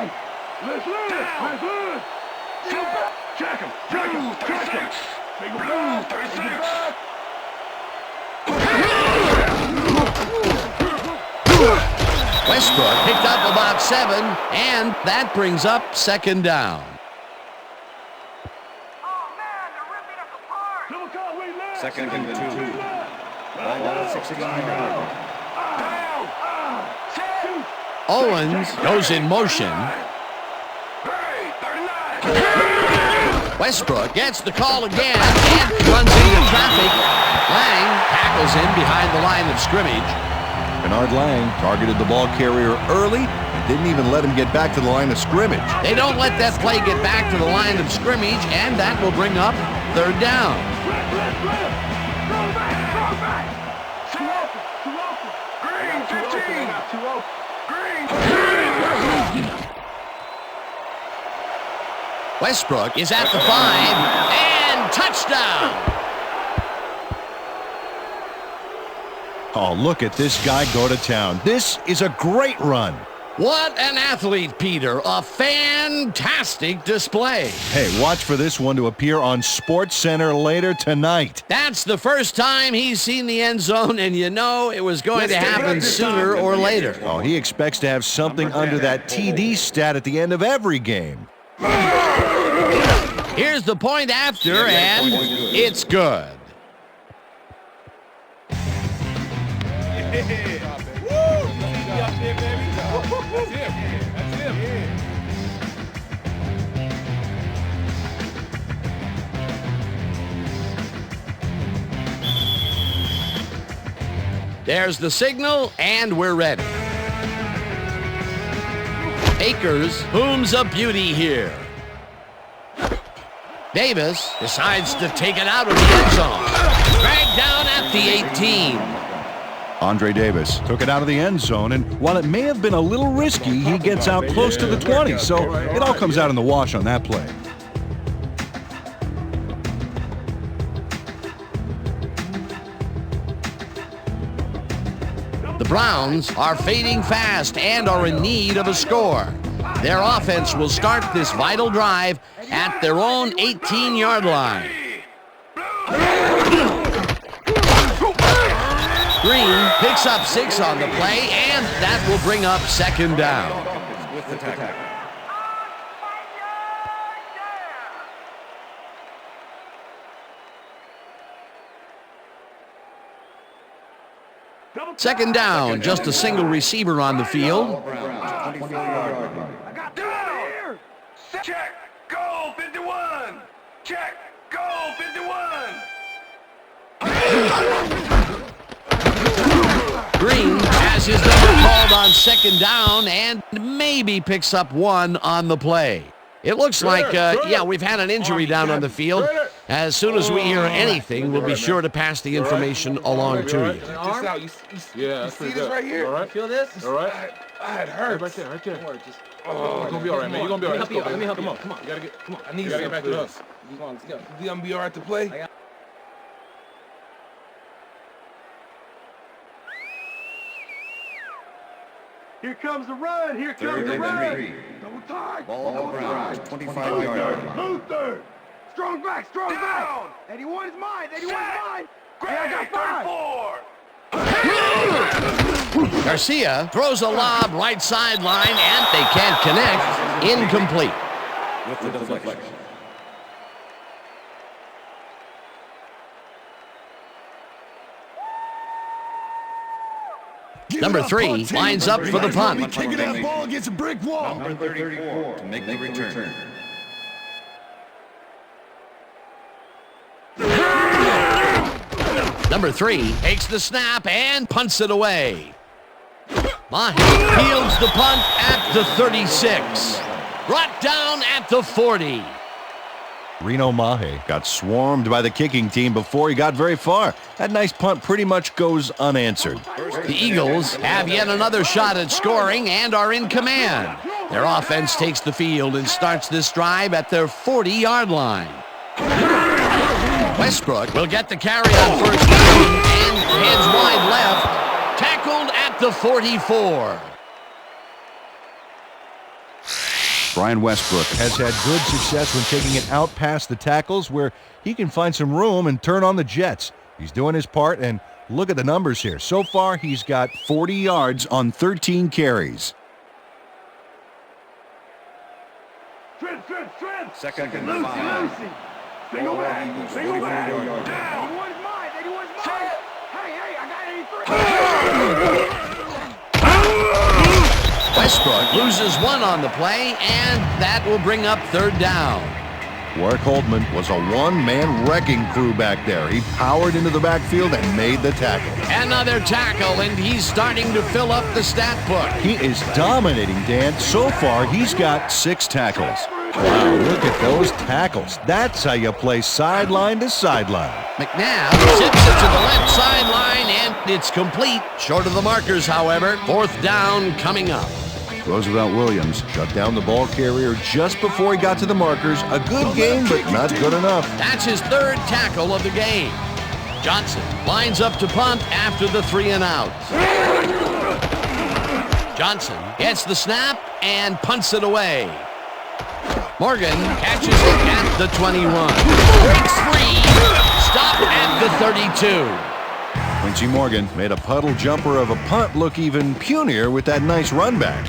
Westbrook picked up about 7, and that brings up 2nd down. Oh man, they're ripping us apart. 2nd and 2. Ball 16-yard. Owens goes in motion. Westbrook gets the call again and runs into traffic. Lang tackles him behind the line of scrimmage. Bernard Lang targeted the ball carrier early and didn't even let him get back to the line of scrimmage. They don't let that play get back to the line of scrimmage, and that will bring up 3rd down. Westbrook is at the 5, and touchdown! Oh, look at this guy go to town. This is a great run. What an athlete, Peter. A fantastic display. Hey, watch for this one to appear on SportsCenter later tonight. That's the first time he's seen the end zone, and you know it was going to happen sooner or later. Oh, he expects to have something under that TD stat at the end of every game. Here's the point after, and it's good. There's the signal, and we're ready. Akers booms a beauty here. Davis decides to take it out of the end zone. Dragged down at the 18. Andre Davis took it out of the end zone, and while it may have been a little risky, he gets out close to the 20, so it all comes out in the wash on that play. The Browns are fading fast and are in need of a score. Their offense will start this vital drive at their own 18-yard line. Green picks up 6 on the play, and that will bring up second down. With the tackle. Second down, just a single receiver on the field. I got down. Check. Goal 51. Check. Goal 51. Green has his number called on second down and maybe picks up 1 on the play. It looks like, we've had an injury down on the field. As soon as we hear anything, we'll be sure to pass the information along to you. Just out. You see this right here? All right. Feel this? All right. It hurts. Right there. You're gonna be all right, man. You're gonna be all right. Let me help you. Come on. You gotta get. Come on. I need you gotta get back to us. Come on, let's go. You gonna be all right to play? Here comes the run. Here comes the run. Double tight. Ball Browns, 25-yard line. Luther. Strong back. Down. 81 is mine. 81 is mine. Great. I got 5. Garcia throws a lob right sideline, and they can't connect. Incomplete. With the deflection. Number 3 lines up for the punt. Kicking that ball against a brick wall. Number 34 to make the return. Number 3 takes the snap and punts it away. Mahe fields the punt at the 36. Brought down at the 40. Reno Mahe got swarmed by the kicking team before he got very far. That nice punt pretty much goes unanswered. The Eagles have yet another shot at scoring and are in command. Their offense takes the field and starts this drive at their 40-yard line. Westbrook will get the carry on first down and heads wide left. Tackled at the 44. Brian Westbrook has had good success when taking it out past the tackles where he can find some room and turn on the Jets. He's doing his part, and look at the numbers here. So far, he's got 40 yards on 13 carries. Trent. Second and Lucy. 5. Single back. Down. 81 is mine. 81 is mine. Hey, I got 83. Westbrook loses 1 on the play, and that will bring up third down. Warwick Holdman was a one-man wrecking crew back there. He powered into the backfield and made the tackle. Another tackle, and he's starting to fill up the stat book. He is dominating, Dan. So far, he's got 6 tackles. Wow, look at those tackles. That's how you play sideline to sideline. McNabb zips it to the left sideline, and it's complete. Short of the markers, however. Fourth down coming up. Roosevelt Williams shut down the ball carrier just before he got to the markers. A good game, but not good enough. That's his third tackle of the game. Johnson lines up to punt after the 3 and out. Johnson gets the snap and punts it away. Morgan catches it at the 21. Breaks free. Stop at the 32. Quincy Morgan made a puddle jumper of a punt look even punier with that nice run back.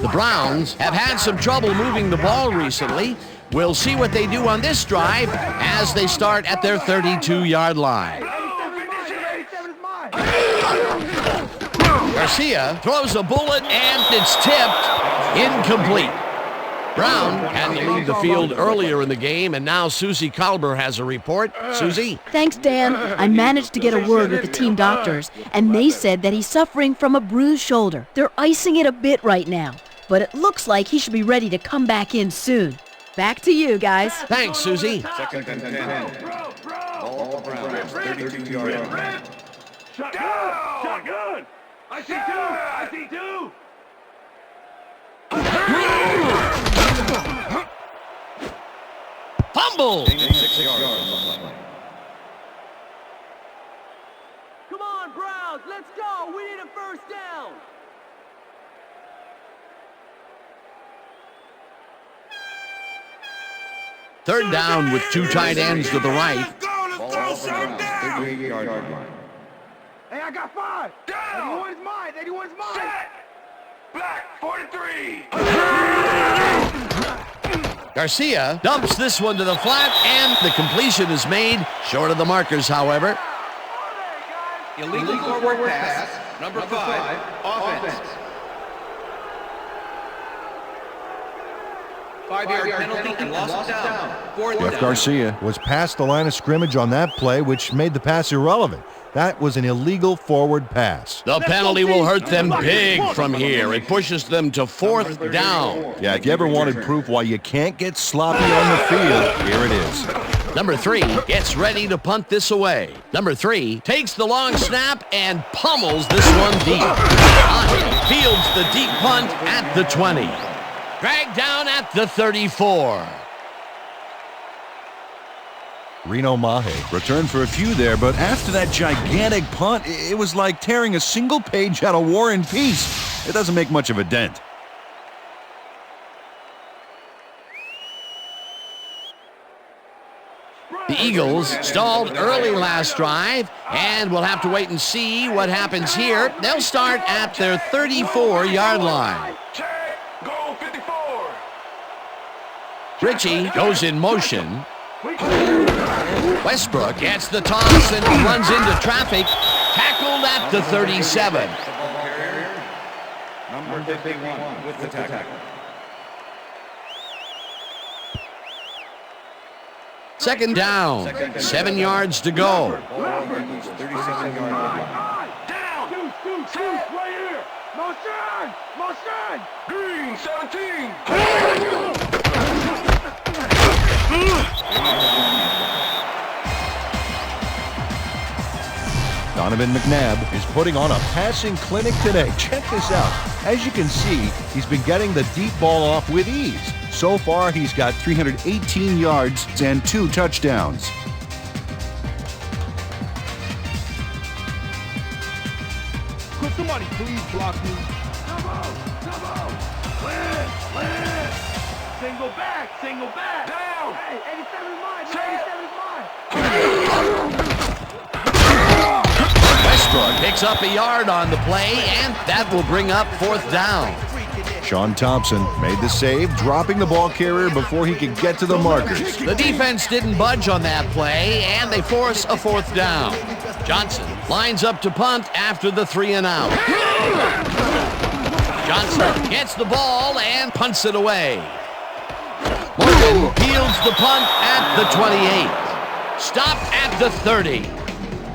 The Browns have had some trouble moving the ball recently. We'll see what they do on this drive as they start at their 32-yard line. Garcia throws a bullet, and it's tipped. Incomplete. Brown had to leave the field earlier in the game, and now Suzy Kolber has a report. Suzy? Thanks, Dan. I managed to get a word with the team doctors, and they said that he's suffering from a bruised shoulder. They're icing it a bit right now, but it looks like he should be ready to come back in soon. Back to you, guys. Thanks, Suzy. Second and 10. Ball Browns, 32-yard line. Shotgun! I see two! Fumble! Third down with two tight ends to the right. Hey, I got 5. Down. 81's mine. 81's mine. Set. Black 43. Garcia dumps this one to the flat, and the completion is made. Short of the markers, however. Illegal forward pass, number 5, offense. 5-yard penalty and loss of down. Jeff Garcia was past the line of scrimmage on that play, which made the pass irrelevant. That was an illegal forward pass. The penalty will hurt them big from here. It pushes them to 4th down. Yeah, if you ever wanted proof why you can't get sloppy on the field, here it is. Number 3 gets ready to punt this away. Number 3 takes the long snap and pummels this one deep. Fields the deep punt at the 20. Dragged down at the 34. Reno Mahe returned for a few there, but after that gigantic punt, it was like tearing a single page out of War and Peace. It doesn't make much of a dent. The Eagles stalled early last drive, and we'll have to wait and see what happens here. They'll start at their 34-yard line. Check. Goal 54. Richie goes in motion. Westbrook gets the toss and runs into traffic. Tackled at the 37. Number 51 with the tackle. Second down, 7 yards to go. 37-yard line. Down. Shoot. Right here. Motion. Green 17. Donovan McNabb is putting on a passing clinic today. Check this out. As you can see, he's been getting the deep ball off with ease. So far, he's got 318 yards and 2 touchdowns. Could somebody please block me? Come on. Clear. Single back. Down. Hey, 87 is mine. 87 is mine. Westbrook picks up a yard on the play, and that will bring up 4th down. Sean Thompson made the save, dropping the ball carrier before he could get to the markers. The defense didn't budge on that play, and they force a 4th down. Johnson lines up to punt after the 3 and out. Johnson gets the ball and punts it away. Morgan fields the punt at the 28. Stopped at the 30.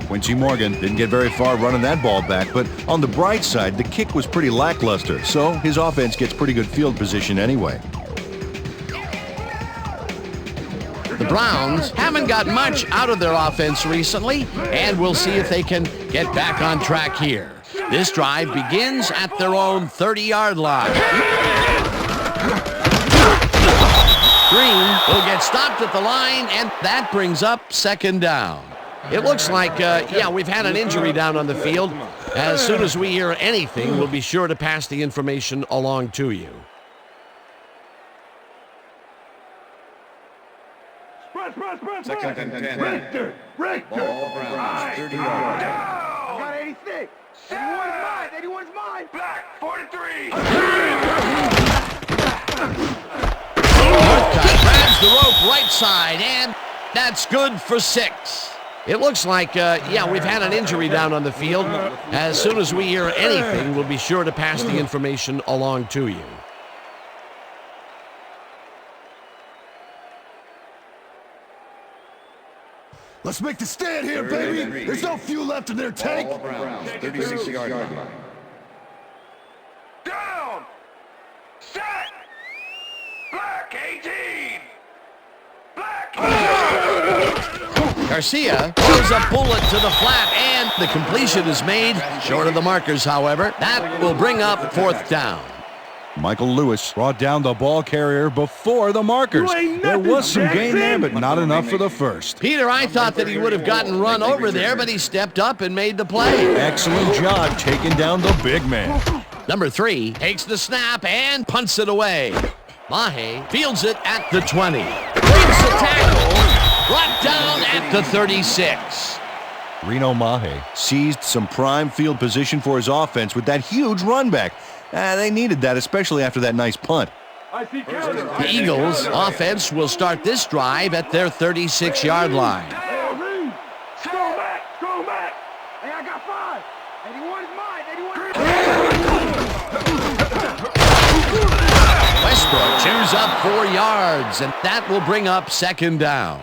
Quincy Morgan didn't get very far running that ball back, but on the bright side, the kick was pretty lackluster, so his offense gets pretty good field position anyway. The Browns haven't got much out of their offense recently, and we'll see if they can get back on track here. This drive begins at their own 30-yard line. Green will get stopped at the line, and that brings up 2nd down. It looks like, we've had an injury down on the field. As soon as we hear anything, we'll be sure to pass the information along to you. Second and 10. Richter. Ball Browns, 30 yards. I got 86. 81's mine. Black 43. Northcutt grabs the rope right side, and that's good for 6. It looks like, we've had an injury down on the field. As soon as we hear anything, we'll be sure to pass the information along to you. Let's make the stand here, baby. There's no fuel left in their tank. Ball Browns, 36-yard line. Down. Set. Black 18. Black. Garcia throws a bullet to the flat, and the completion is made. Short of the markers, however. That will bring up 4th down. Michael Lewis brought down the ball carrier before the markers. There was some gain there, but not enough for the first. Peter, I thought that he would have gotten run over there, but he stepped up and made the play. Excellent job taking down the big man. Number 3 takes the snap and punts it away. Mahe fields it at the 20. Breaks the tackle. Brought down at the 36. Reno Mahe seized some prime field position for his offense with that huge run back. They needed that, especially after that nice punt. The Eagles' offense will start this drive at their 36-yard line. Go back. Hey, I got 5. 81 is mine. 81. Westbrook chews up 4 yards, and that will bring up second down.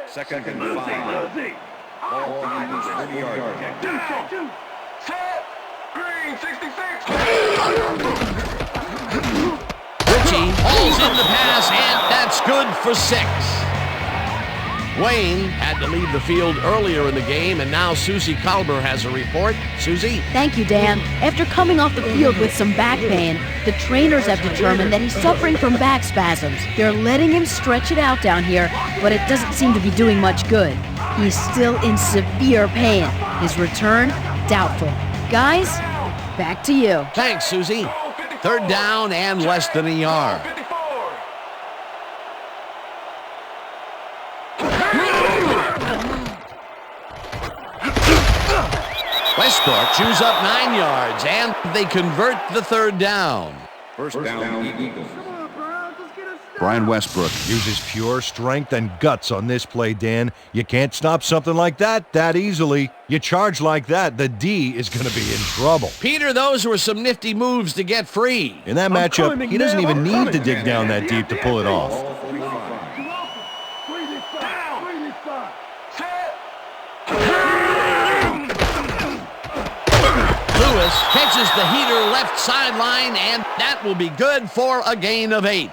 Second and 5. Ball on the 30-yard line. Set. Green 66. Richie hauls in the pass, and that's good for 6. Wayne had to leave the field earlier in the game, and now Suzy Kolber has a report. Suzy? Thank you, Dan. After coming off the field with some back pain, the trainers have determined that he's suffering from back spasms. They're letting him stretch it out down here, but it doesn't seem to be doing much good. He's still in severe pain. His return, doubtful. Guys, back to you. Thanks, Suzy. Third down and less than a yard. Westbrook chews up 9 yards, and they convert the third down. First down, Eagles. Brian Westbrook uses pure strength and guts on this play, Dan. You can't stop something like that easily. You charge like that, the D is going to be in trouble. Peter, those were some nifty moves to get free. In that matchup, he doesn't even need to dig down that deep to pull it off. Lewis catches the heater left sideline, and that will be good for a gain of 8.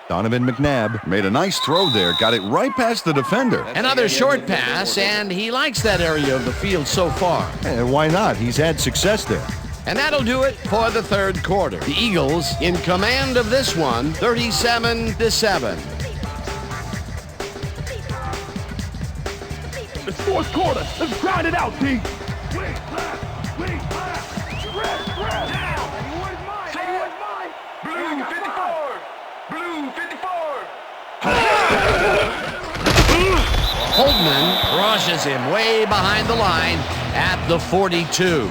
Donovan McNabb made a nice throw there, got it right past the defender. Another short pass, and he likes that area of the field so far. And why not? He's had success there. And that'll do it for the third quarter. The Eagles in command of this one, 37-7. It's fourth quarter. Let's grind it out, T. Wing left. Rest. Now. 81's mine. Blue 54. Blue 54. Holdman crushes him way behind the line at the 42.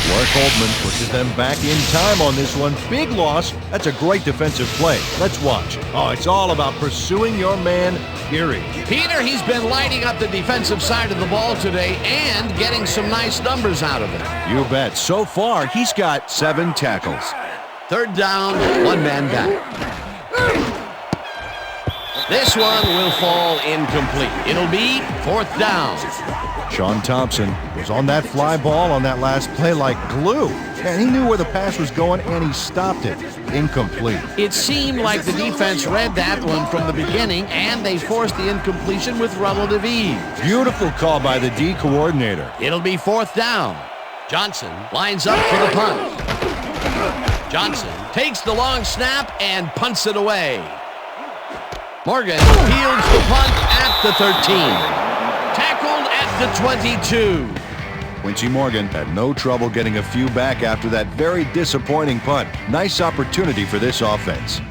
Mark Holdman pushes them back in time on this one. Big loss. That's a great defensive play. Let's watch. Oh, it's all about pursuing your man, period. Peter, he's been lighting up the defensive side of the ball today and getting some nice numbers out of it. You bet. So far, he's got 7 tackles. Third down, one man back. This one will fall incomplete. It'll be fourth down. Sean Thompson was on that fly ball on that last play like glue. And he knew where the pass was going, and he stopped it. Incomplete. It seemed like the defense read that one from the beginning, and they forced the incompletion with relative ease. Beautiful call by the D coordinator. It'll be fourth down. Johnson lines up for the punt. Johnson takes the long snap and punts it away. Morgan fields the punt at the 13. Tackled at the 22. Quincy Morgan had no trouble getting a few back after that very disappointing punt. Nice opportunity for this offense.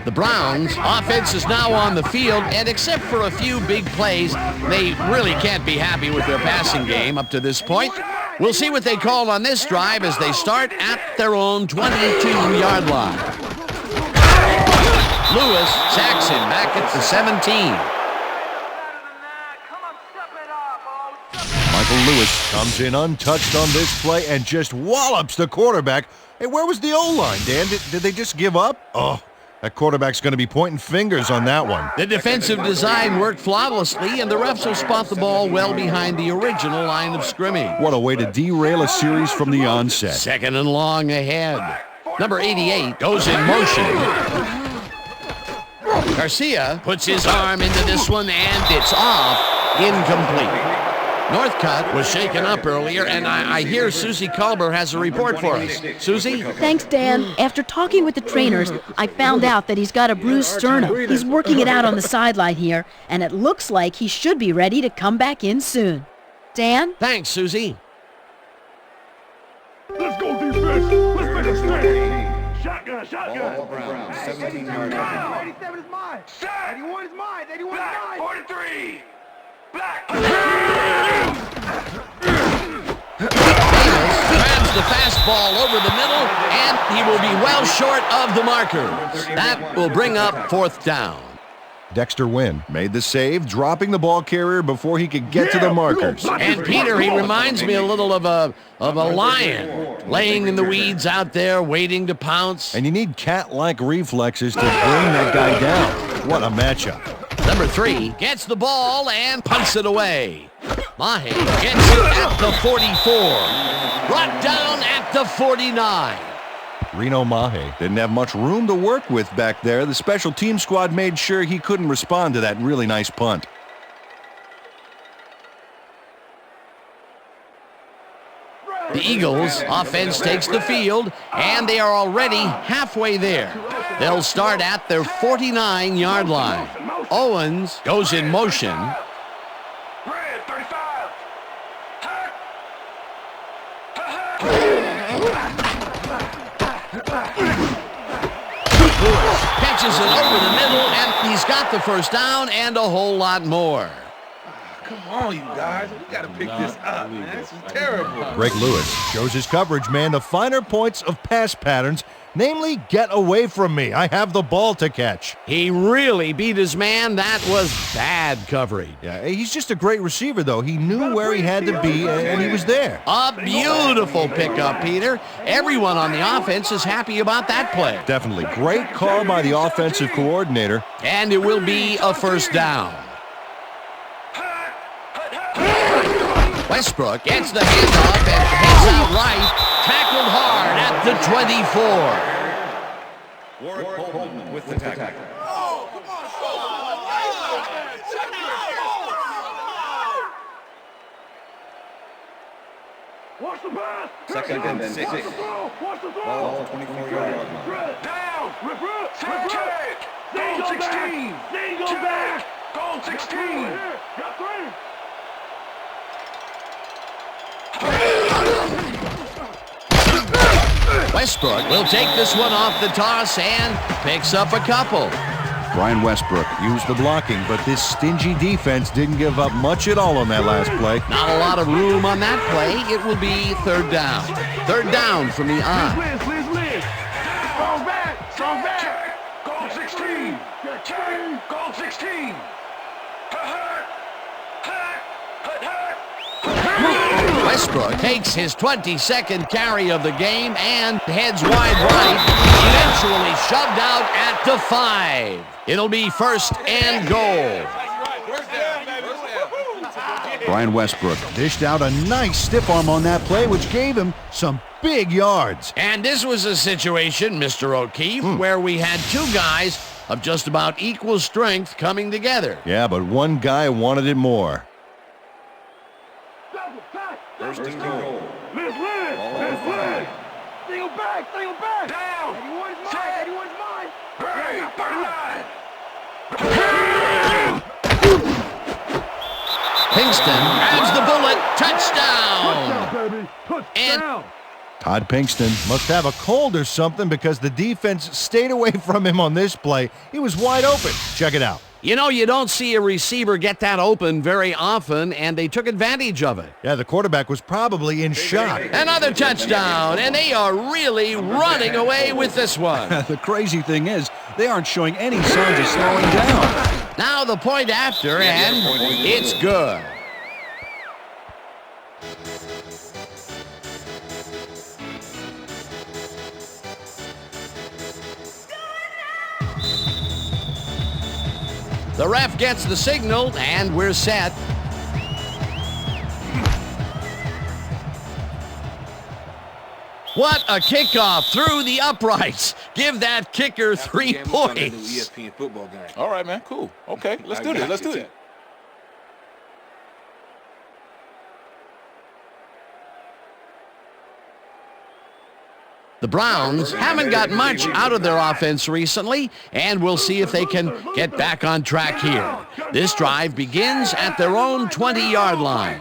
The Browns' offense is now on the field, and except for a few big plays, they really can't be happy with their passing game up to this point. We'll see what they call on this drive as they start at their own 22-yard line. Lewis sacks him back at the 17. Michael Lewis comes in untouched on this play and just wallops the quarterback. Hey, where was the O-line, Dan? Did they just give up? Oh, that quarterback's going to be pointing fingers on that one. The defensive design worked flawlessly, and the refs will spot the ball well behind the original line of scrimmage. What a way to derail a series from the onset. Second and long ahead. Number 88 goes in motion. Garcia puts his arm into this one, and it's off. Incomplete. Northcutt was shaken up earlier, and I hear Suzy Kolber has a report for us. Suzy? Thanks, Dan. After talking with the trainers, I found out that he's got a bruised sternum. He's working it out on the sideline here, and it looks like he should be ready to come back in soon. Dan? Thanks, Suzy. Let's go defense. Let's make a stand. Shotgun. Ball Brown, 17-yard line. 87 is mine. 81 is mine. 81 is mine. 43. Black. Davis grabs the fastball over the middle, and he will be well short of the markers. That will bring up 4th down. Dexter Wynn made the save, dropping the ball carrier before he could get to the markers. And Peter, he reminds me a little of a lion, laying in the weeds out there, waiting to pounce. And you need cat-like reflexes to bring that guy down. What a matchup. Number 3 gets the ball and punts it away. Mahe gets it at the 44. Brought down at the 49. Reno Mahe didn't have much room to work with back there. The special team squad made sure he couldn't respond to that really nice punt. The Eagles' offense takes the field, and they are already halfway there. They'll start at their 49-yard line. Owens goes in motion. Red 35. Catches it over the middle, and he's got the first down and a whole lot more. Come on, you guys. We got to pick this up, man. This is terrible. Greg Lewis shows his coverage man the finer points of pass patterns, namely, get away from me. I have the ball to catch. He really beat his man. That was bad coverage. Yeah, he's just a great receiver, though. He knew where he had to be, and he was there. A beautiful pickup, Peter. Everyone on the offense is happy about that play. Definitely. Great call by the offensive coordinator. And it will be a first down. Westbrook gets the handoff and heads out right. Tackled hard at the 24. Warwick Coleman with the tackle. Watch the pass. Second and 6. Watch the throw. Ball 24-yard line. Down. Rip. Goal 16. Go back. Goal 16. Got 3. Westbrook will take this one off the toss and picks up a couple. Brian Westbrook used the blocking, but this stingy defense didn't give up much at all on that last play. Not a lot of room on that play. It will be 3rd down. 3rd down from the I. Liz. Strong back. Goal 16. Goal 16. Westbrook takes his 22nd carry of the game and heads wide right, eventually shoved out at the 5. It'll be 1st and goal. Brian Westbrook dished out a nice stiff arm on that play, which gave him some big yards. And this was a situation, Mr. O'Keefe, where we had 2 guys of just about equal strength coming together. Yeah, but one guy wanted it more. First and goal. Liz. Single back. Down. 81 is mine. 81 is mine. Red 39. Pinkston grabs the bullet. Touchdown. Baby. Touchdown. Todd Pinkston must have a cold or something because the defense stayed away from him on this play. He was wide open. Check it out. You know, you don't see a receiver get that open very often, and they took advantage of it. Yeah, the quarterback was probably in shock. Another touchdown, and they are really running away with this one. The crazy thing is, they aren't showing any signs of slowing down. Now the point after, and it's good. The ref gets the signal, and we're set. What a kickoff through the uprights. Give that kicker 3 points. ESPN football game. All right, man. Cool. Okay, let's do this. Let's do it. The Browns haven't got much out of their offense recently, and we'll see if they can get back on track here. This drive begins at their own 20-yard line.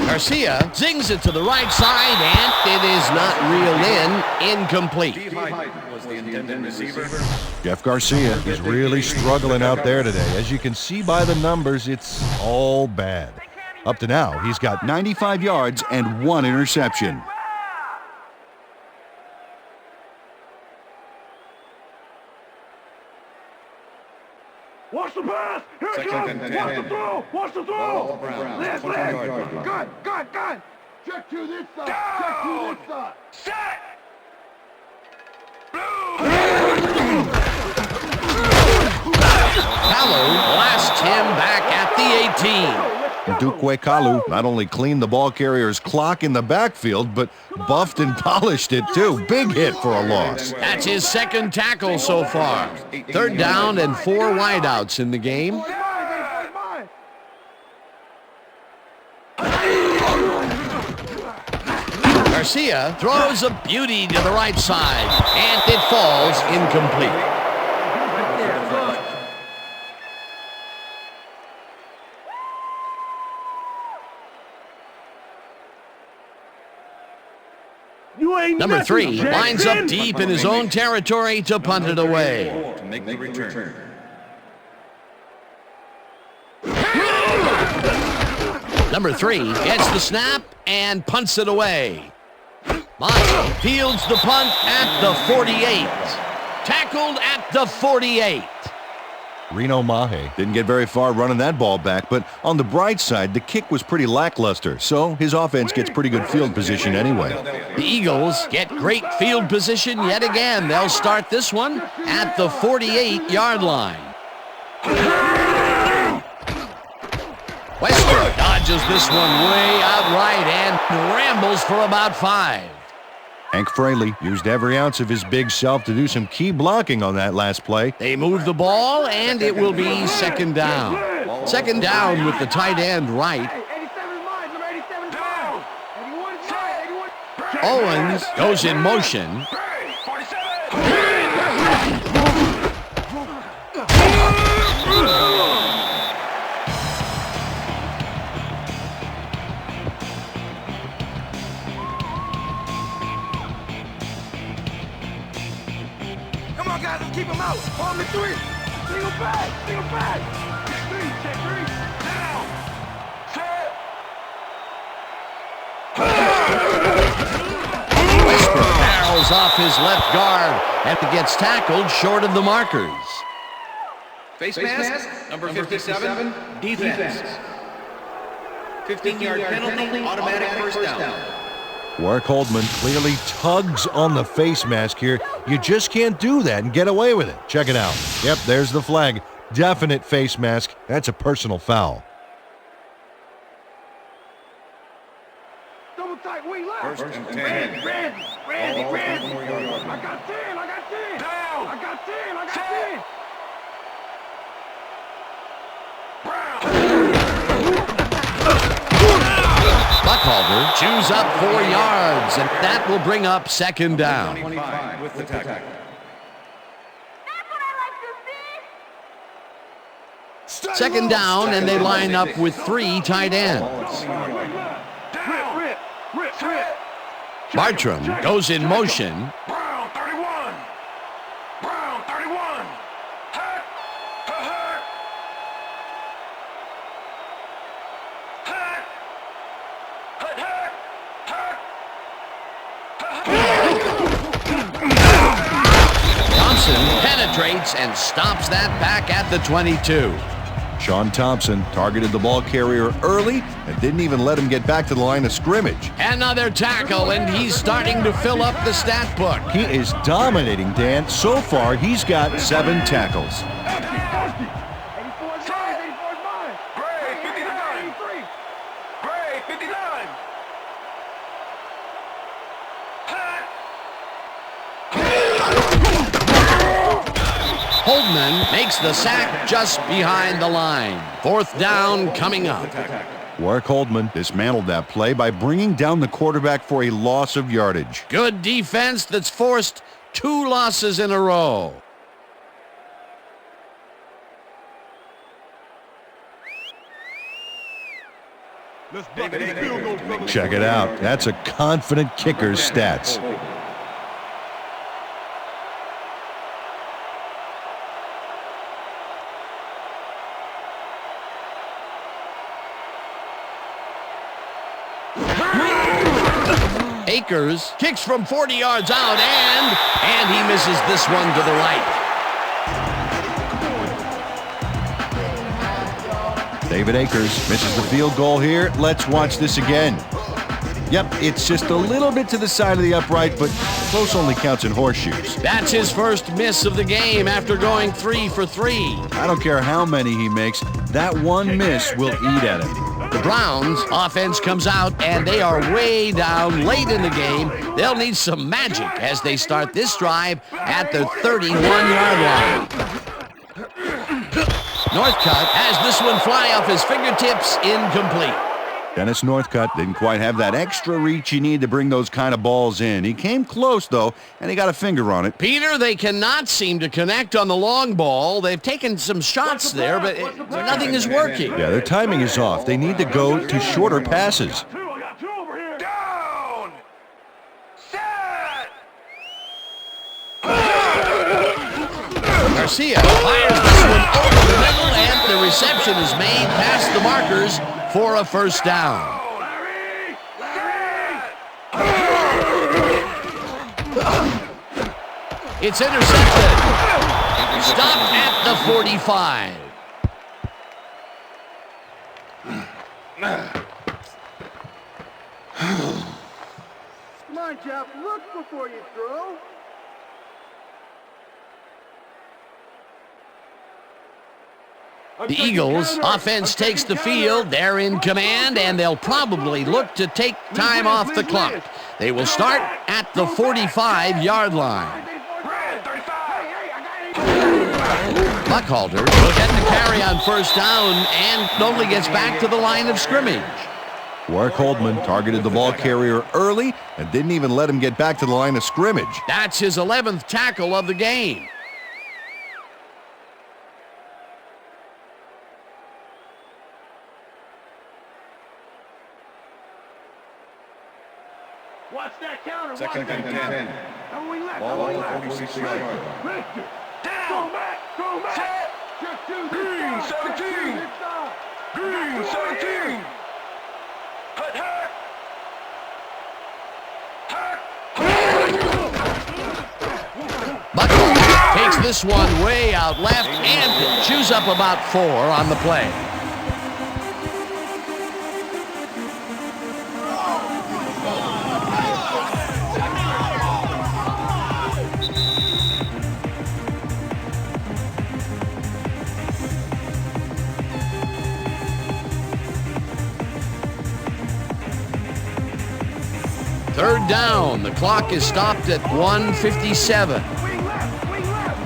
Garcia zings it to the right side, and it is not reeled in. Incomplete. Jeff Garcia is really struggling out there today. As you can see by the numbers, it's all bad. Up to now, he's got 95 yards and 1 interception. Watch the pass! Here it comes! Watch the throw! Watch the throw! Left leg! Gun! Check to this side! Check to this side! Set! Kalu blasts him back at the 18. Dukwe Kalu not only cleaned the ball carrier's clock in the backfield, but buffed and polished it too. Big hit for a loss. That's his 2nd tackle so far. 3rd down and 4 wideouts in the game. Garcia throws a beauty to the right side, and it falls incomplete. Number 3 lines up deep in his own territory to punt it away. To make the return. Number 3 gets the snap and punts it away. Monty fields the punt at the 48. Tackled at the 48. Reno Mahe didn't get very far running that ball back, but on the bright side, the kick was pretty lackluster, so his offense gets pretty good field position anyway. The Eagles get great field position yet again. They'll start this one at the 48-yard line. Westbrook dodges this one way outright and rambles for about 5. Hank Fraley used every ounce of his big self to do some key blocking on that last play. They move the ball, and it will be 2nd down. 2nd down with the tight end right. Owens goes in motion. Keep him out. On the 3. Single back. Check 3. Down. Set. Westbrook barrels off his left guard and gets tackled short of the markers. Face mask, number 57, defense. 15-yard penalty, automatic first down. Warwick Holdman clearly tugs on the face mask here. You just can't do that and get away with it. Check it out. Yep, there's the flag. Definite face mask. That's a personal foul. Double tight wing left. 1st and 10. Randy. I got 10. Down. I got 10. Buckhalter chews up 4 yards, and that will bring up 2nd down. 25 with the tackle. That's what I like to see. 2nd down, and they line up with 3 tight ends. Bartram goes in motion. Brown 31. Penetrates and stops that back at the 22. Sean Thompson targeted the ball carrier early and didn't even let him get back to the line of scrimmage. Another tackle, and he's starting to fill up the stat book. He is dominating, Dan. So far, he's got 7 tackles. 84 is mine. Gray 59. Holdman makes the sack just behind the line. 4th down coming up. Warwick Holdman dismantled that play by bringing down the quarterback for a loss of yardage. Good defense that's forced 2 losses in a row. Check it out. That's a confident kicker's stats. Akers kicks from 40 yards out, and he misses this one to the right. David Akers misses the field goal here. Let's watch this again. Yep, it's just a little bit to the side of the upright, but close only counts in horseshoes. That's his first miss of the game after going 3 for 3. I don't care how many he makes, that one miss will eat at him. The Browns offense comes out, and they are way down late in the game. They'll need some magic as they start this drive at their 31-yard line. Northcutt has this one fly off his fingertips, incomplete. Dennis Northcutt didn't quite have that extra reach you need to bring those kind of balls in. He came close, though, and he got a finger on it. Peter, they cannot seem to connect on the long ball. They've taken some shots there, but nothing is working. Yeah, their timing is off. They need to go to shorter passes. Down! Set! Garcia fires this one over the middle, and the reception is made past the markers for a first down. It's intercepted. Stopped at the 45. Come on, Jeff, look before you throw. The Eagles offense takes the field. They're in command, and they'll probably look to take time off the clock. They will start at the 45-yard line. Buckhalter will get the carry on first down and only gets back to the line of scrimmage. Warwick Holdman targeted the ball carrier early and didn't even let him get back to the line of scrimmage. That's his 11th tackle of the game. Watch that counter. Second and 10. Ball on the 46-yard line. Down. Go back. Go back. Set. Check 2. Green, 17. Green, 17. Hut, hut. Buckhalter takes this one way out left and chews up about 4 on the play. Third down. The clock is stopped at 1:57. Wing left. Wing left.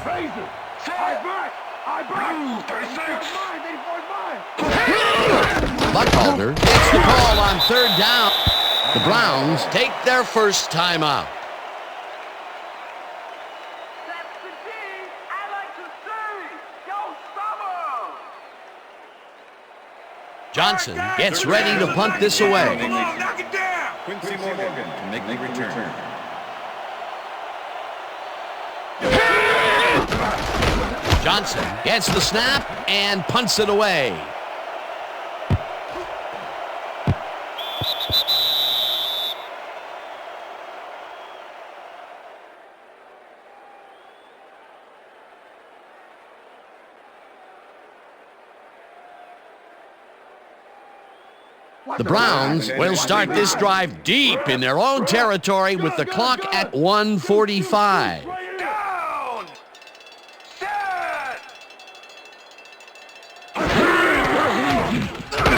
Phaser. I back. 36. Buckhalter gets the call on third down. The Browns take their first timeout. That's the team I like to see. Go Summer! Johnson gets ready to punt this away. Knock it down. Quincy Morgan to make the return. Johnson gets the snap and punts it away. The Browns will start this drive deep in their own territory with the clock at 1:45. Down. Set.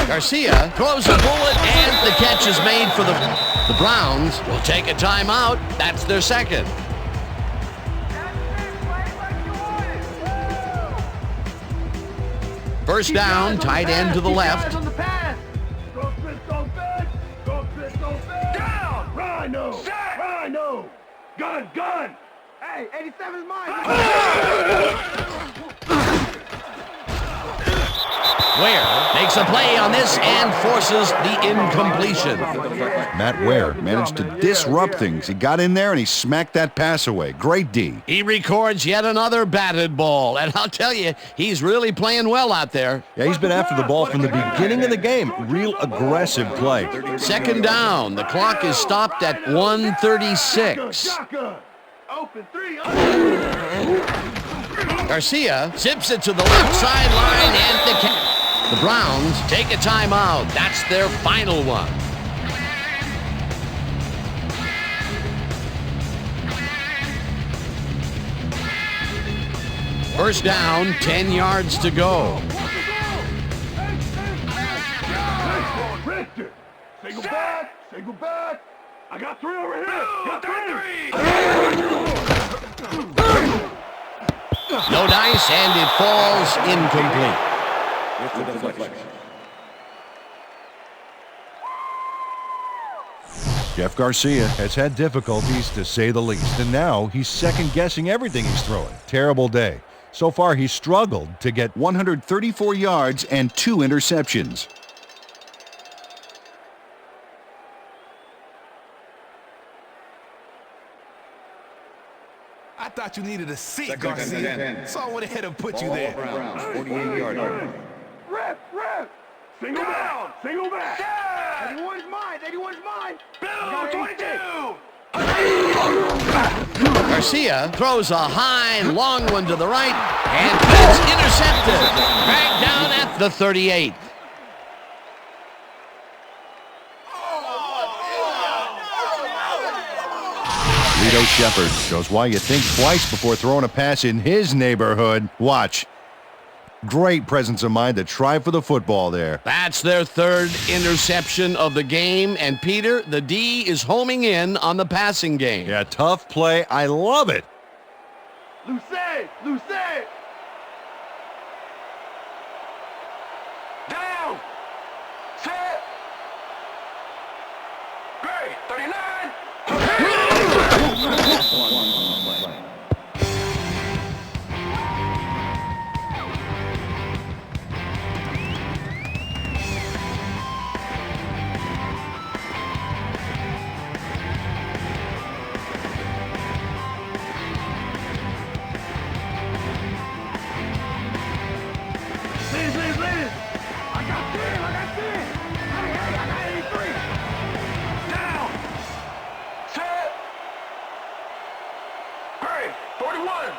Garcia throws a bullet, and the catch is made for the Browns will take a timeout. That's their second. That's it, play First down, tight end to the left. Go Chris, go fast. Go Chris, go fast. Down. Rhino. Rhino. Gun. Hey, 87 is mine. Ware makes a play on this and forces the incompletion. Matt Ware managed to disrupt things. He got in there and he smacked that pass away. Great D. He records yet another batted ball, and I'll tell you, he's really playing well out there. Yeah, he's been after the ball from the beginning of the game. Real aggressive play. Second down. The clock is stopped at 1:36. Open 3. Garcia zips it to the left sideline, and the Browns take a timeout. That's their final one. First down, 10 yards to go. Richter, single back. I got 3 over here. Got 3. No dice, and it falls incomplete. Jeff Garcia has had difficulties, to say the least, and now he's second-guessing everything he's throwing. Terrible day. So far, he's struggled to get 134 yards and 2 interceptions. I thought you needed a seat, Garcia, so I went ahead and put you there. 48-yard line. Ref. Single down. Single back. 81's mine. 81's mine. Blue 22. Garcia throws a high, long one to the right, and it's intercepted. Back down at the 38. Lito Shepard shows why you think twice before throwing a pass in his neighborhood. Watch. Great presence of mind to try for the football there. That's their third interception of the game, and Peter, the D is homing in on the passing game. Yeah, tough play. I love it. Luce. Down. Set. Great. 39. Ladies. I got 10. Hey, I got 83. Down. Set. Great. 41.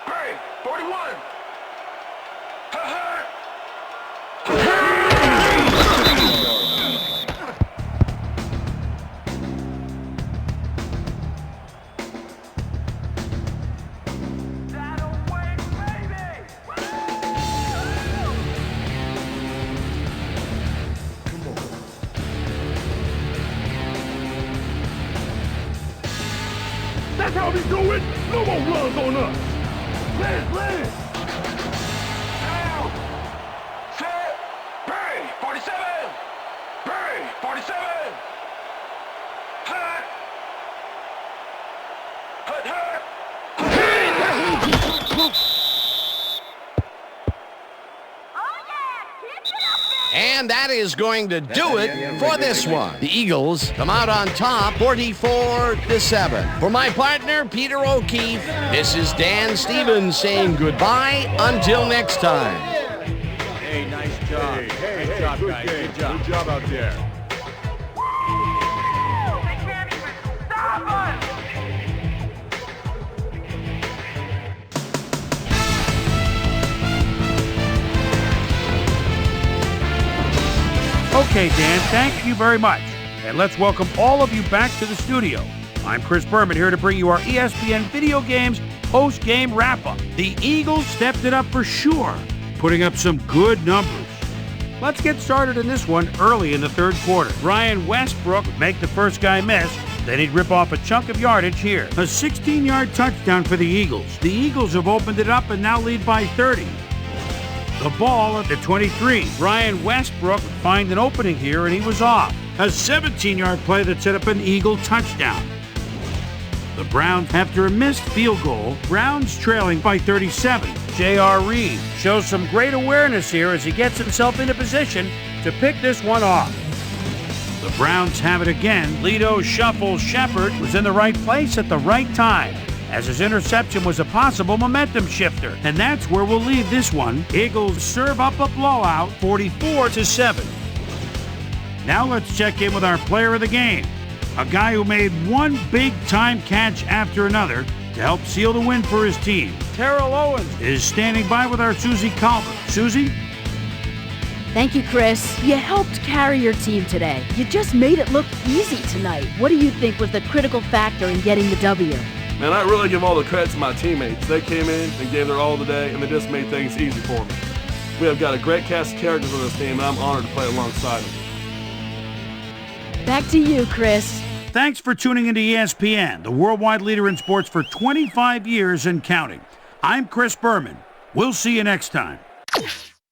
Great. 41. That's how we do it. No more runs on us. Let it. Down. Set. Bang. 47. Bang. 47. Hut. And that is going to do it for this one. The Eagles come out on top, 44-7. For my partner, Peter O'Keefe, this is Dan Stevens saying goodbye until next time. Hey, nice job. Nice job, guys. Good job. Good job out there. They can't even stop us! Okay, Dan, thank you very much. And let's welcome all of you back to the studio. I'm Chris Berman here to bring you our ESPN Video Games post-game wrap-up. The Eagles stepped it up for sure, putting up some good numbers. Let's get started in this one early in the third quarter. Brian Westbrook would make the first guy miss, then he'd rip off a chunk of yardage here. A 16-yard touchdown for the Eagles. The Eagles have opened it up and now lead by 30. The ball at the 23. Brian Westbrook find an opening here, and he was off. A 17-yard play that set up an Eagle touchdown. The Browns, after a missed field goal, Browns trailing by 37. J.R. Reed shows some great awareness here as he gets himself into position to pick this one off. The Browns have it again. Lido Shuffle Shepard was in the right place at the right time, as his interception was a possible momentum shifter. And that's where we'll leave this one. Eagles serve up a blowout, 44-7. Now let's check in with our player of the game, a guy who made one big-time catch after another to help seal the win for his team. Terrell Owens is standing by with our Suzy Kolber. Suzy? Thank you, Chris. You helped carry your team today. You just made it look easy tonight. What do you think was the critical factor in getting the W? Man, I really give all the credit to my teammates. They came in and gave their all today, and they just made things easy for me. We have got a great cast of characters on this team, and I'm honored to play alongside them. Back to you, Chris. Thanks for tuning into ESPN, the worldwide leader in sports for 25 years and counting. I'm Chris Berman. We'll see you next time.